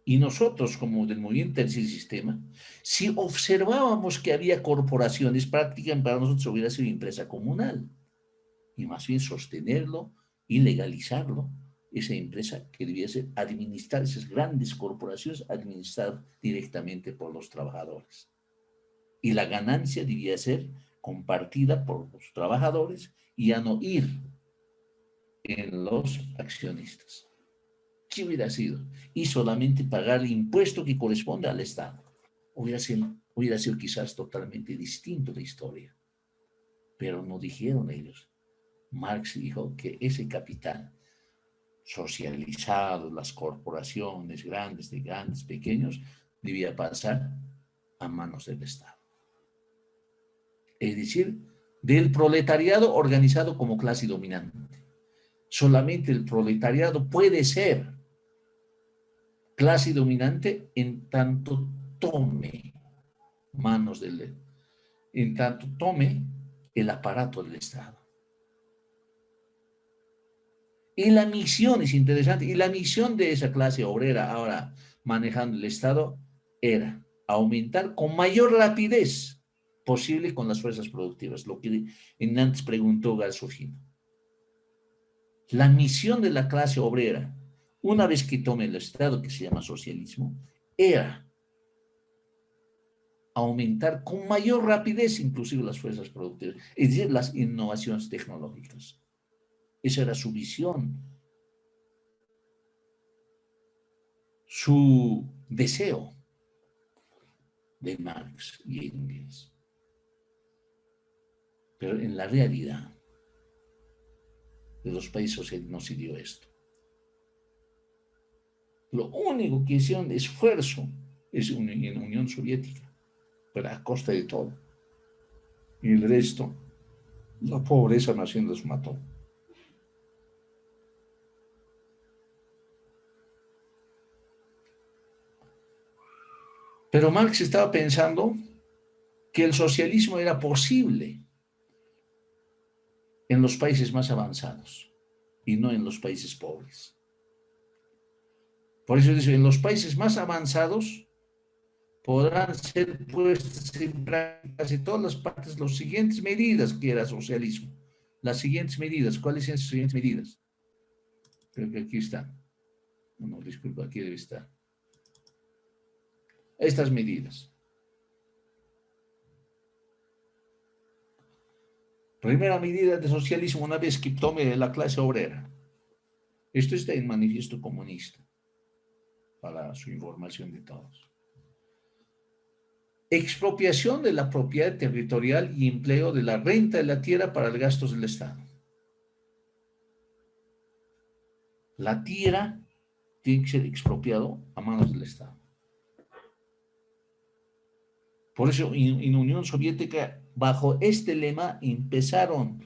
y nosotros como del movimiento tercer sistema, si observábamos que había corporaciones, prácticamente para nosotros hubiera sido empresa comunal, y más bien sostenerlo y legalizarlo, esa empresa que debía ser administrar, esas grandes corporaciones, administrar directamente por los trabajadores. Y la ganancia debía ser compartida por los trabajadores y ya no ir en los accionistas. ¿Qué hubiera sido? Y solamente pagar el impuesto que corresponde al Estado. Hubiera sido quizás totalmente distinto la historia. Pero no dijeron ellos. Marx dijo que ese capital socializado, las corporaciones grandes, de grandes, pequeños, debía pasar a manos del Estado. Es decir, del proletariado organizado como clase dominante. Solamente el proletariado puede ser clase dominante en tanto tome en tanto tome el aparato del Estado. Y la misión es interesante, y la misión de esa clase obrera ahora manejando el Estado era aumentar con mayor rapidez posible con las fuerzas productivas, lo que antes preguntó Galsofino. La misión de la clase obrera, una vez que tome el Estado, que se llama socialismo, era aumentar con mayor rapidez inclusive las fuerzas productivas, es decir, las innovaciones tecnológicas. Esa era su visión, su deseo de Marx y Engels. Pero en la realidad de los países no se dio esto. Lo único que hicieron de esfuerzo es en la Unión Soviética, pero a costa de todo. Y el resto, la pobreza naciendo los mató. Pero Marx estaba pensando que el socialismo era posible en los países más avanzados y no en los países pobres. Por eso dice, en los países más avanzados podrán ser puestas en práctica casi todas las partes las siguientes medidas que era socialismo. Las siguientes medidas, ¿cuáles son las siguientes medidas? Creo que aquí están. No, disculpa, aquí debe estar. Estas medidas. Primera medida de socialismo una vez que tome la clase obrera. Esto está en Manifiesto Comunista, para su información de todos. Expropiación de la propiedad territorial y empleo de la renta de la tierra para los gastos del Estado. La tierra tiene que ser expropiado a manos del Estado. Por eso en la Unión Soviética, bajo este lema, empezaron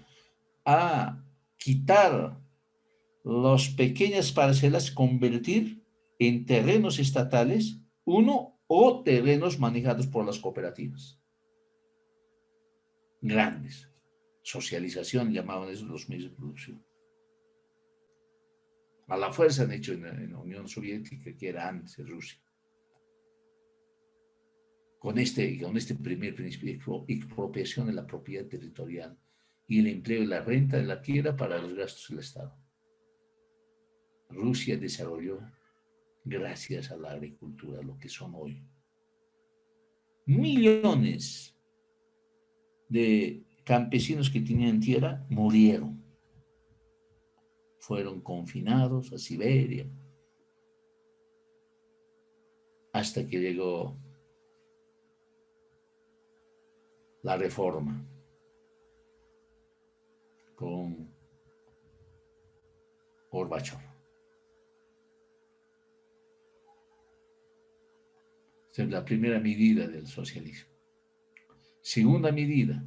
a quitar las pequeñas parcelas, convertir en terrenos estatales, o terrenos manejados por las cooperativas. Grandes. Socialización llamaban eso los medios de producción. A la fuerza han hecho en la Unión Soviética, que era antes de Rusia. Con este primer principio de expropiación de la propiedad territorial y el empleo y la renta de la tierra para los gastos del Estado. Rusia desarrolló, gracias a la agricultura, lo que son hoy. Millones de campesinos que tenían tierra murieron. Fueron confinados a Siberia hasta que llegó la reforma con Gorbachov. Esta es la primera medida del socialismo. Segunda medida,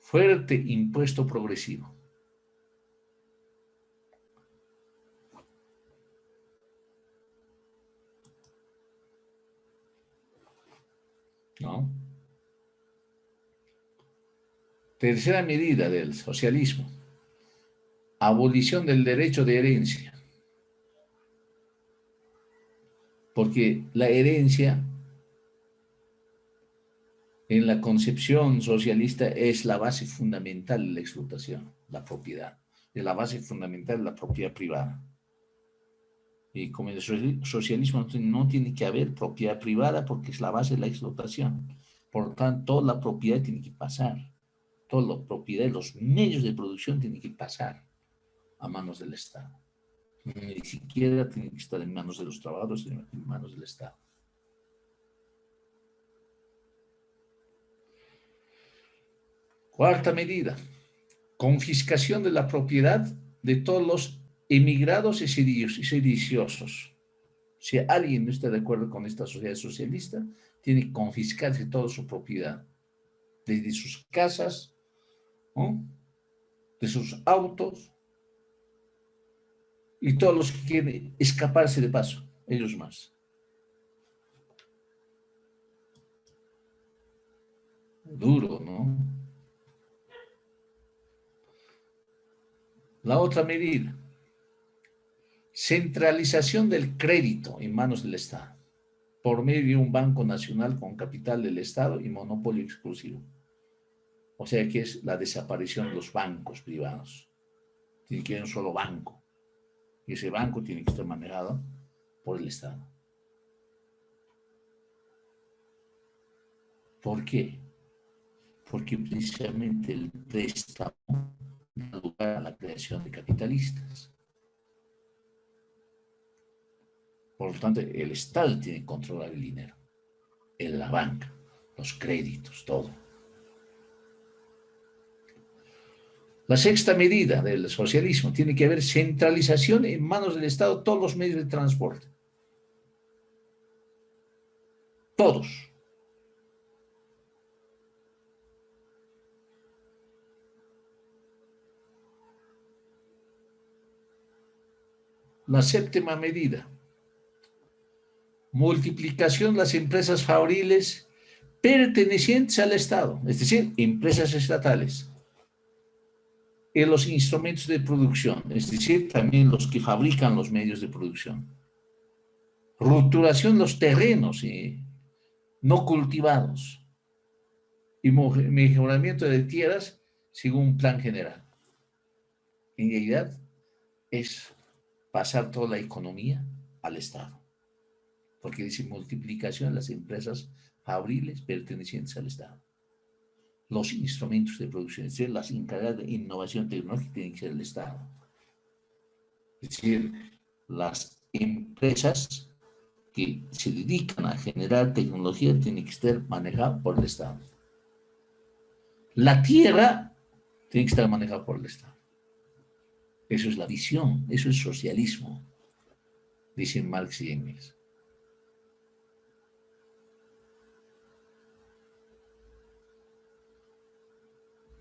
fuerte impuesto progresivo. ¿No? Tercera medida del socialismo, abolición del derecho de herencia. Porque la herencia, en la concepción socialista, es la base fundamental de la explotación, la propiedad. Es la base fundamental de la propiedad privada. Y como el socialismo no tiene que haber propiedad privada porque es la base de la explotación. Por lo tanto, toda la propiedad tiene que pasar. Toda la propiedad, los medios de producción tienen que pasar a manos del Estado. Ni siquiera tienen que estar en manos de los trabajadores, sino en manos del Estado. Cuarta medida, confiscación de la propiedad de todos los emigrados y sediciosos. Si alguien no está de acuerdo con esta sociedad socialista, tiene que confiscarse toda su propiedad, desde sus casas, ¿no?, de sus autos, y todos los que quieren escaparse de paso, ellos más. Duro, ¿no? La otra medida, centralización del crédito en manos del Estado, por medio de un banco nacional con capital del Estado y monopolio exclusivo. O sea que es la desaparición de los bancos privados. Tiene que haber un solo banco. Y ese banco tiene que estar manejado por el Estado. ¿Por qué? Porque precisamente el préstamo da lugar a la creación de capitalistas. Por lo tanto, el Estado tiene que controlar el dinero, la banca, los créditos, todo. La sexta medida del socialismo tiene que haber centralización en manos del Estado todos los medios de transporte. Todos. La séptima medida, multiplicación de las empresas fabriles pertenecientes al Estado, es decir, empresas estatales, en los instrumentos de producción, es decir, también los que fabrican los medios de producción. Roturación de los terrenos no cultivados y mejoramiento de tierras según un plan general. En realidad es pasar toda la economía al Estado. Porque dice multiplicación de las empresas fabriles pertenecientes al Estado. Los instrumentos de producción, es decir, las encargadas de innovación tecnológica tienen que ser el Estado. Es decir, las empresas que se dedican a generar tecnología tienen que estar manejadas por el Estado. La tierra tiene que estar manejada por el Estado. Eso es la visión, eso es socialismo, dicen Marx y Engels.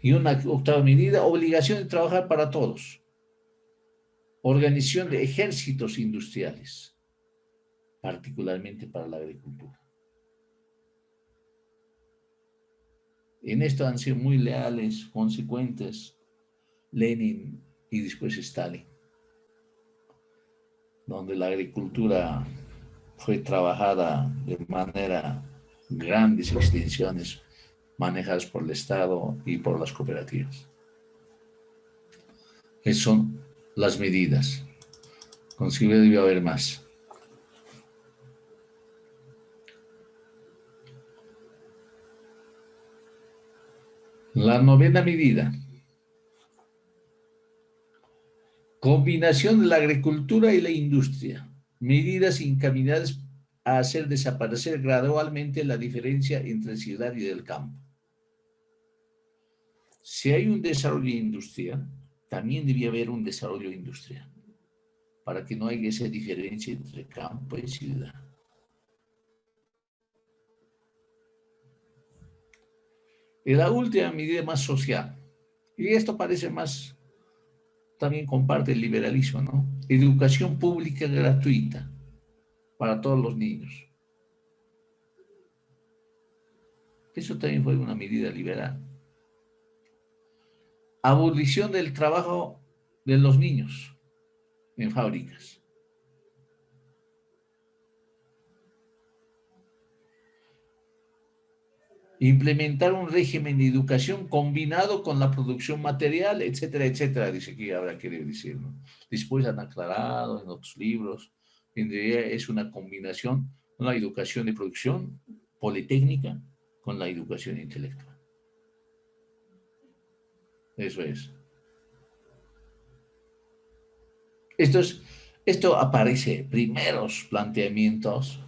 Y una octava medida, obligación de trabajar para todos. Organización de ejércitos industriales, particularmente para la agricultura. En esto han sido muy leales, consecuentes, Lenin y después Stalin, donde la agricultura fue trabajada de manera grandes extensiones manejadas por el Estado y por las cooperativas. Esas son las medidas. Consigo que debe haber más. La novena medida. Combinación de la agricultura y la industria. Medidas encaminadas a hacer desaparecer gradualmente la diferencia entre ciudad y del campo. Si hay un desarrollo industrial, también debía haber un desarrollo industrial, para que no haya esa diferencia entre campo y ciudad. Y la última medida más social, y esto parece más, también comparte el liberalismo, ¿no? Educación pública gratuita para todos los niños. Eso también fue una medida liberal. Abolición del trabajo de los niños en fábricas. Implementar un régimen de educación combinado con la producción material, etcétera, etcétera, dice aquí, habrá querido decir, ¿no? Después han aclarado en otros libros, en realidad es una combinación, la educación de producción politécnica con la educación intelectual. Eso es. Esto aparece, primeros planteamientos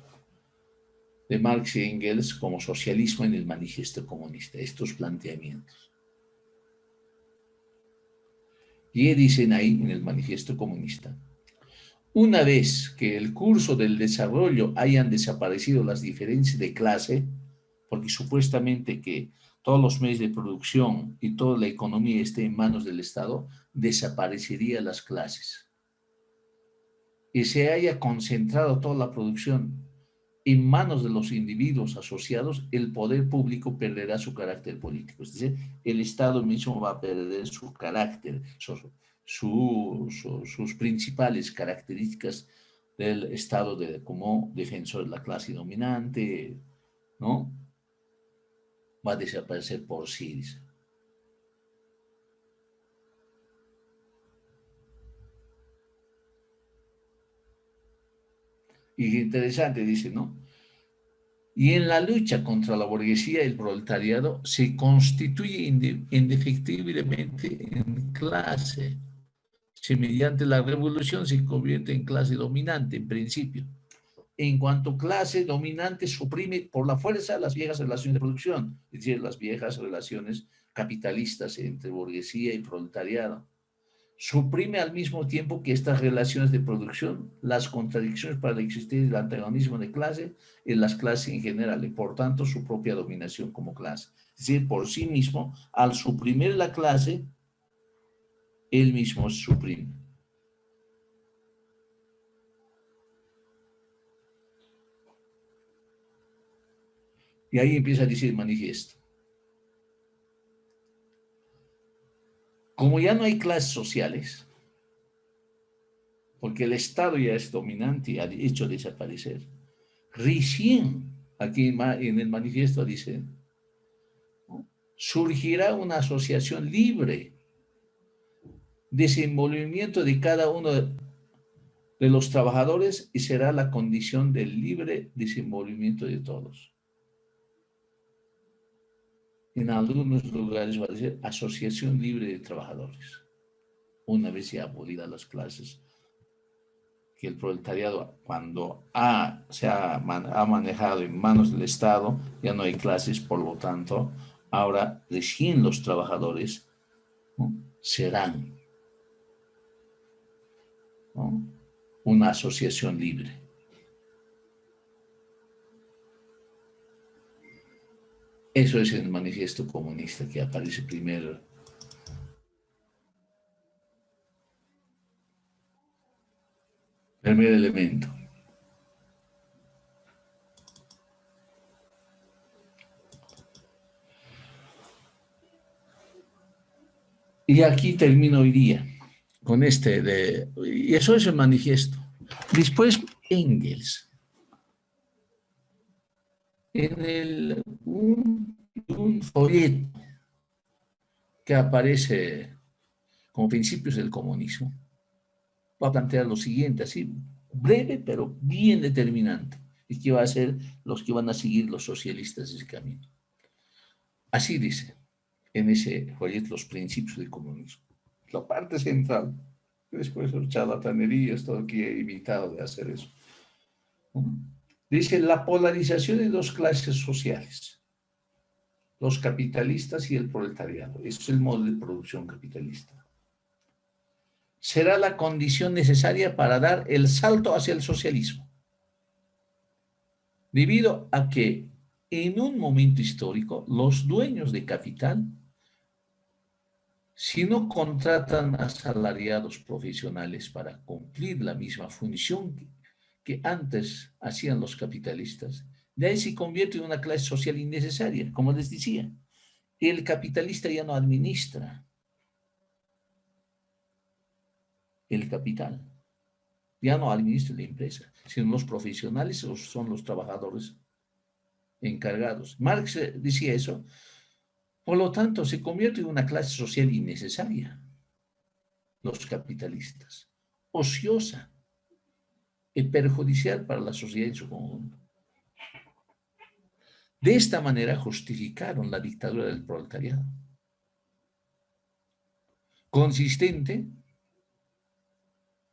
de Marx y Engels como socialismo en el manifiesto comunista, estos planteamientos. Y dicen ahí en el manifiesto comunista, una vez que el curso del desarrollo hayan desaparecido las diferencias de clase, porque supuestamente que todos los medios de producción y toda la economía esté en manos del Estado, desaparecerían las clases. Y se haya concentrado toda la producción en manos de los individuos asociados, el poder público perderá su carácter político. Es decir, el Estado mismo va a perder su carácter, sus principales características del Estado como defensor de la clase dominante, ¿no? Va a desaparecer por sí, dice. Y interesante, dice, ¿no? Y en la lucha contra la burguesía y el proletariado se constituye indefectiblemente en clase. Si mediante la revolución se convierte en clase dominante, en principio. En cuanto clase dominante suprime por la fuerza las viejas relaciones de producción, es decir, las viejas relaciones capitalistas entre burguesía y proletariado. Suprime al mismo tiempo que estas relaciones de producción las contradicciones para la existencia del antagonismo de clase en las clases en general y por tanto su propia dominación como clase. Es decir, por sí mismo, al suprimir la clase, él mismo se suprime. Y ahí empieza a decir el manifiesto. Como ya no hay clases sociales, porque el Estado ya es dominante y ha hecho desaparecer, recién, aquí en el manifiesto dice, ¿no? Surgirá una asociación libre, desenvolvimiento de cada uno de los trabajadores y será la condición del libre desenvolvimiento de todos. En algunos lugares va a decir asociación libre de trabajadores. Una vez ya abolidas las clases, que el proletariado cuando se ha manejado en manos del Estado, ya no hay clases, por lo tanto, ahora recién los trabajadores, ¿no?, serán, ¿no?, una asociación libre. Eso es el manifiesto comunista que aparece primero. Primer elemento. Y aquí termino hoy día con y eso es el manifiesto. Después Engels, en un folleto que aparece como principios del comunismo, va a plantear lo siguiente, así breve pero bien determinante, y que va a ser los que van a seguir los socialistas ese camino. Así dice en ese folleto los principios del comunismo. La parte central, después de charlatanerías, todo que he evitado de hacer eso. Dice la polarización de dos clases sociales, los capitalistas y el proletariado. Este es el modo de producción capitalista. Será la condición necesaria para dar el salto hacia el socialismo, debido a que en un momento histórico los dueños de capital, si no contratan asalariados profesionales para cumplir la misma función que antes hacían los capitalistas, de ahí se convierte en una clase social innecesaria. Como les decía, el capitalista ya no administra el capital, ya no administra la empresa, sino los profesionales son los trabajadores encargados. Marx decía eso. Por lo tanto, se convierte en una clase social innecesaria, los capitalistas, ociosa y perjudicial para la sociedad en su conjunto. De esta manera justificaron la dictadura del proletariado, consistente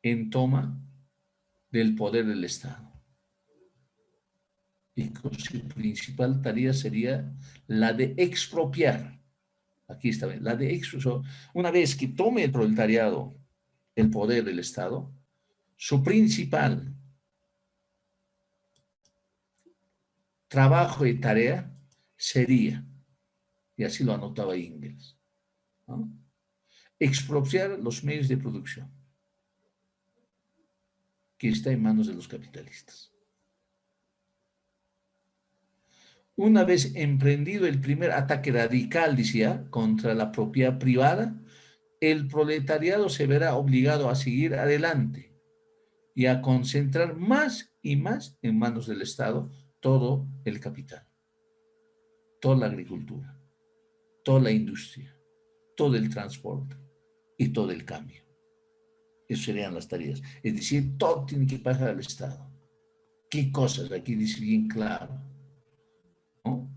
en toma del poder del Estado. Y su principal tarea sería la de expropiar. Aquí está, la de expropiar. Una vez que tome el proletariado el poder del Estado, su principal trabajo y tarea sería, y así lo anotaba Engels, ¿no?, expropiar los medios de producción que está en manos de los capitalistas. Una vez emprendido el primer ataque radical, decía, contra la propiedad privada, el proletariado se verá obligado a seguir adelante y a concentrar más y más en manos del Estado todo el capital, toda la agricultura, toda la industria, todo el transporte y todo el cambio. Esas serían las tareas. Es decir, todo tiene que pasar al Estado. ¿Qué cosas? Aquí dice bien claro, ¿no?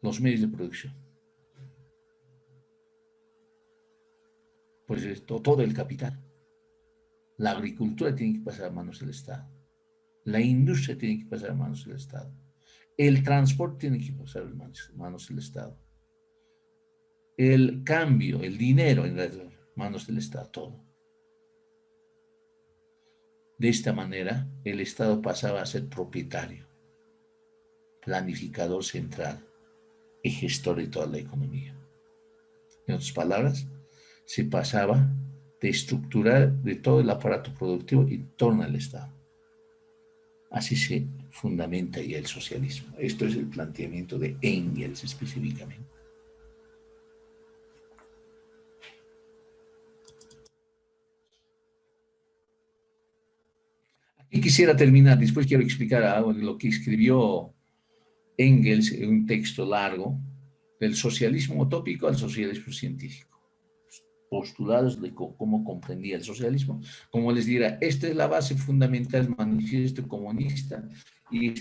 Los medios de producción. Pues esto, todo el capital. La agricultura tiene que pasar a manos del Estado. La industria tiene que pasar a manos del Estado. El transporte tiene que pasar a manos del Estado. El cambio, el dinero, en las manos del Estado, todo. De esta manera, el Estado pasaba a ser propietario, planificador central y gestor de toda la economía. En otras palabras, se pasaba de estructurar de todo el aparato productivo en torno al Estado. Así se fundamenta ya el socialismo. Esto es el planteamiento de Engels específicamente. Y quisiera terminar, después quiero explicar algo de lo que escribió Engels en un texto largo, del socialismo utópico al socialismo científico. postulados de cómo comprendía el socialismo, como les dirá, esta es la base fundamental del manifiesto comunista, y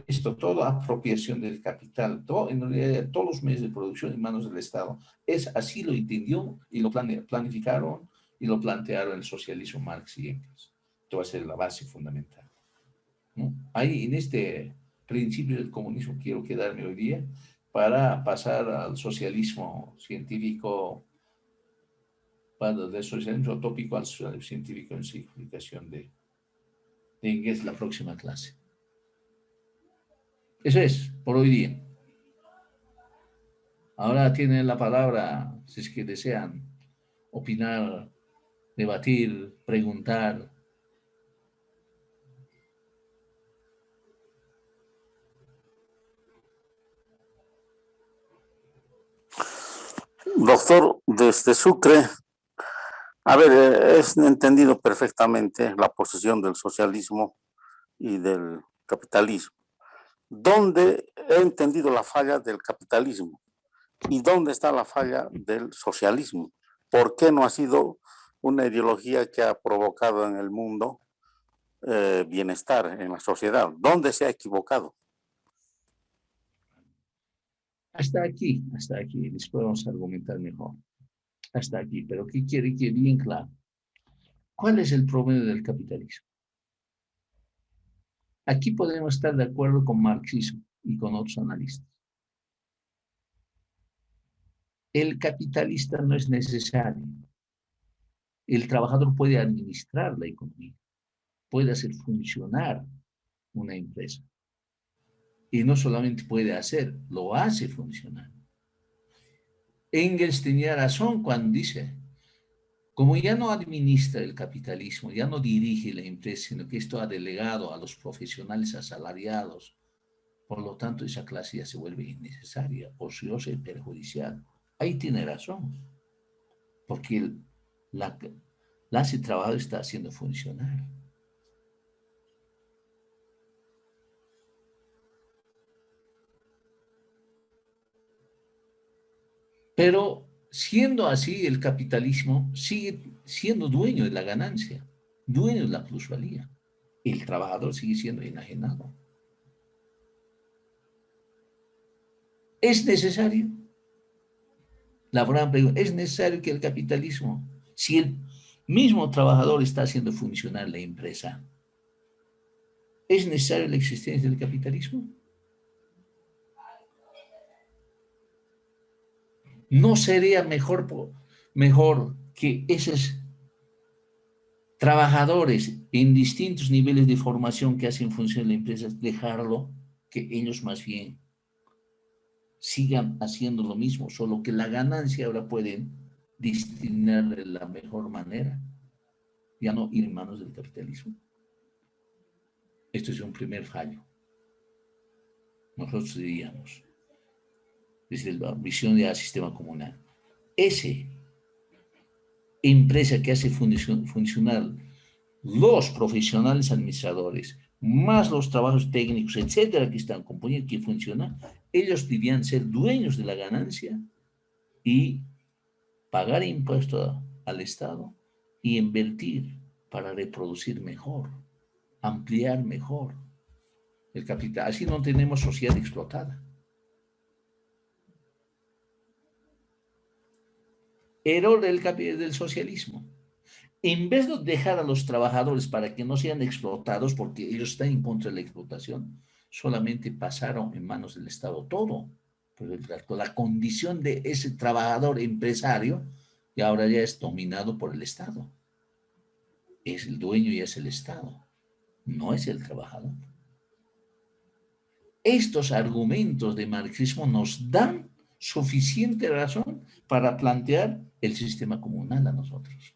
esto todo apropiación del capital, todo, en realidad todos los medios de producción en manos del Estado. Así lo entendió y lo planificaron y lo plantearon el socialismo Marx y Engels. Esto va a ser la base fundamental, ¿no? Ahí en este principio del comunismo quiero quedarme hoy día para pasar al socialismo científico, del socialismo utópico al socialismo científico en su explicación de Engels la próxima clase. Eso es, por hoy día. Ahora tienen la palabra, si es que desean opinar, debatir, preguntar. Doctor, desde Sucre, a ver, he entendido perfectamente la posición del socialismo y del capitalismo. ¿Dónde he entendido la falla del capitalismo? ¿Y dónde está la falla del socialismo? ¿Por qué no ha sido una ideología que ha provocado en el mundo bienestar en la sociedad? ¿Dónde se ha equivocado? Hasta aquí, les podemos argumentar mejor. Hasta aquí, pero ¿qué quiere que bien claro? ¿Cuál es el problema del capitalismo? Aquí podemos estar de acuerdo con marxismo y con otros analistas. El capitalista no es necesario. El trabajador puede administrar la economía, puede hacer funcionar una empresa. Y no solamente puede hacer, lo hace funcionar. Engels tenía razón cuando dice, como ya no administra el capitalismo, ya no dirige la empresa, sino que esto ha delegado a los profesionales asalariados, por lo tanto esa clase ya se vuelve innecesaria, ociosa y perjudicial. Ahí tiene razón, porque la clase trabajadora está haciendo funcionar. Pero siendo así, el capitalismo sigue siendo dueño de la ganancia, dueño de la plusvalía. El trabajador sigue siendo enajenado. ¿Es necesario? La gran pregunta, ¿es necesario que el capitalismo, si el mismo trabajador está haciendo funcionar la empresa, ¿es necesaria la existencia del capitalismo? ¿No sería mejor que esos trabajadores en distintos niveles de formación que hacen función la empresa, dejarlo, que ellos más bien sigan haciendo lo mismo, solo que la ganancia ahora pueden destinarla de la mejor manera, ya no ir en manos del capitalismo? Esto es un primer fallo. Nosotros diríamos, desde la visión del sistema comunal, ese empresa que hace funcionar los profesionales administradores, más los trabajos técnicos, etcétera, que están componiendo, que funcionan, ellos debían ser dueños de la ganancia y pagar impuestos al Estado y invertir para reproducir mejor, ampliar mejor el capital. Así no tenemos sociedad explotada. Error del socialismo. En vez de dejar a los trabajadores para que no sean explotados, porque ellos están en contra de la explotación, solamente pasaron en manos del Estado todo. Pero la condición de ese trabajador empresario y ahora ya es dominado por el Estado. Es el dueño y es el Estado, no es el trabajador. Estos argumentos de marxismo nos dan suficiente razón para plantear el sistema comunal a nosotros.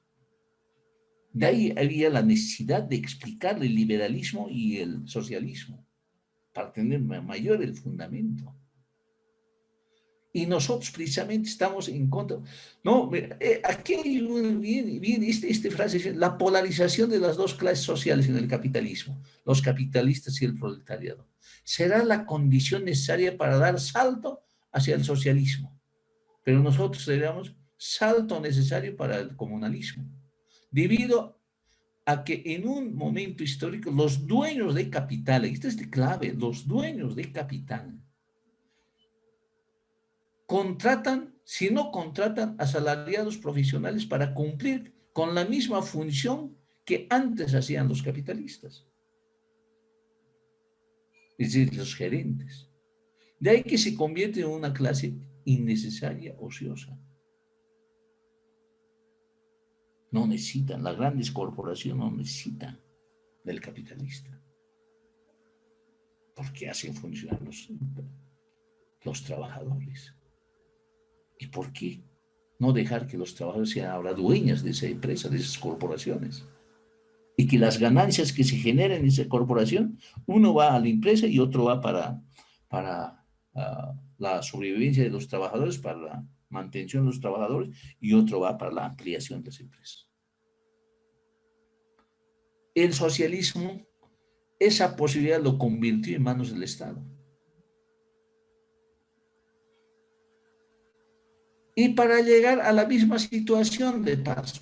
De ahí había la necesidad de explicar el liberalismo y el socialismo para tener mayor el fundamento. Y nosotros precisamente estamos en contra. No, aquí viene esta frase, la polarización de las dos clases sociales en el capitalismo, los capitalistas y el proletariado. Será la condición necesaria para dar salto hacia el socialismo. Pero nosotros diríamos, salto necesario para el comunalismo, debido a que en un momento histórico los dueños de capital, esto es de clave, los dueños de capital contratan, si no contratan, asalariados profesionales para cumplir con la misma función que antes hacían los capitalistas, es decir, los gerentes. De ahí que se convierte en una clase innecesaria, ociosa. No necesitan, las grandes corporaciones no necesitan del capitalista, porque hacen funcionar los trabajadores. ¿Y por qué no dejar que los trabajadores sean ahora dueños de esa empresa, de esas corporaciones? Y que las ganancias que se generen en esa corporación, uno va a la empresa y otro va para la sobrevivencia de los trabajadores, para la mantención de los trabajadores, y otro va para la ampliación de las empresas. El socialismo, esa posibilidad lo convirtió en manos del Estado. Y para llegar a la misma situación de paso,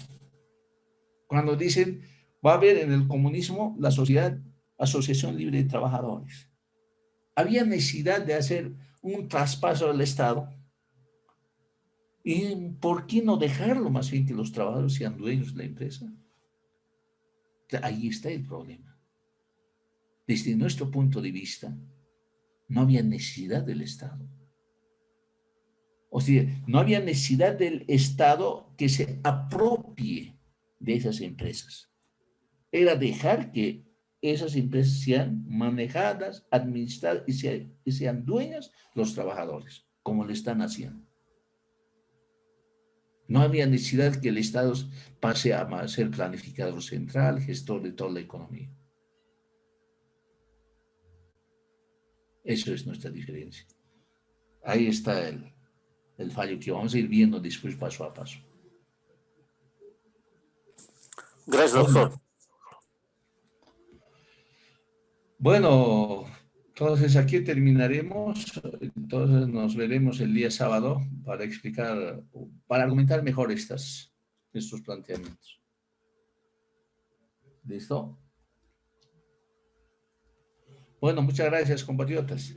cuando dicen, va a haber en el comunismo la sociedad, asociación libre de trabajadores. Había necesidad de hacer un traspaso al Estado. ¿Y por qué no dejarlo más bien que los trabajadores sean dueños de la empresa? Ahí está el problema. Desde nuestro punto de vista, no había necesidad del Estado. O sea, no había necesidad del Estado que se apropie de esas empresas. Era dejar que esas empresas sean manejadas, administradas y sean dueñas los trabajadores, como le están haciendo. No había necesidad que el Estado pase a ser planificador central, gestor de toda la economía. Eso es nuestra diferencia. Ahí está el fallo que vamos a ir viendo después paso a paso. Gracias, doctor. Bueno, entonces aquí terminaremos. Entonces nos veremos el día sábado para explicar, para argumentar mejor estos planteamientos. ¿Listo? Bueno, muchas gracias, compatriotas.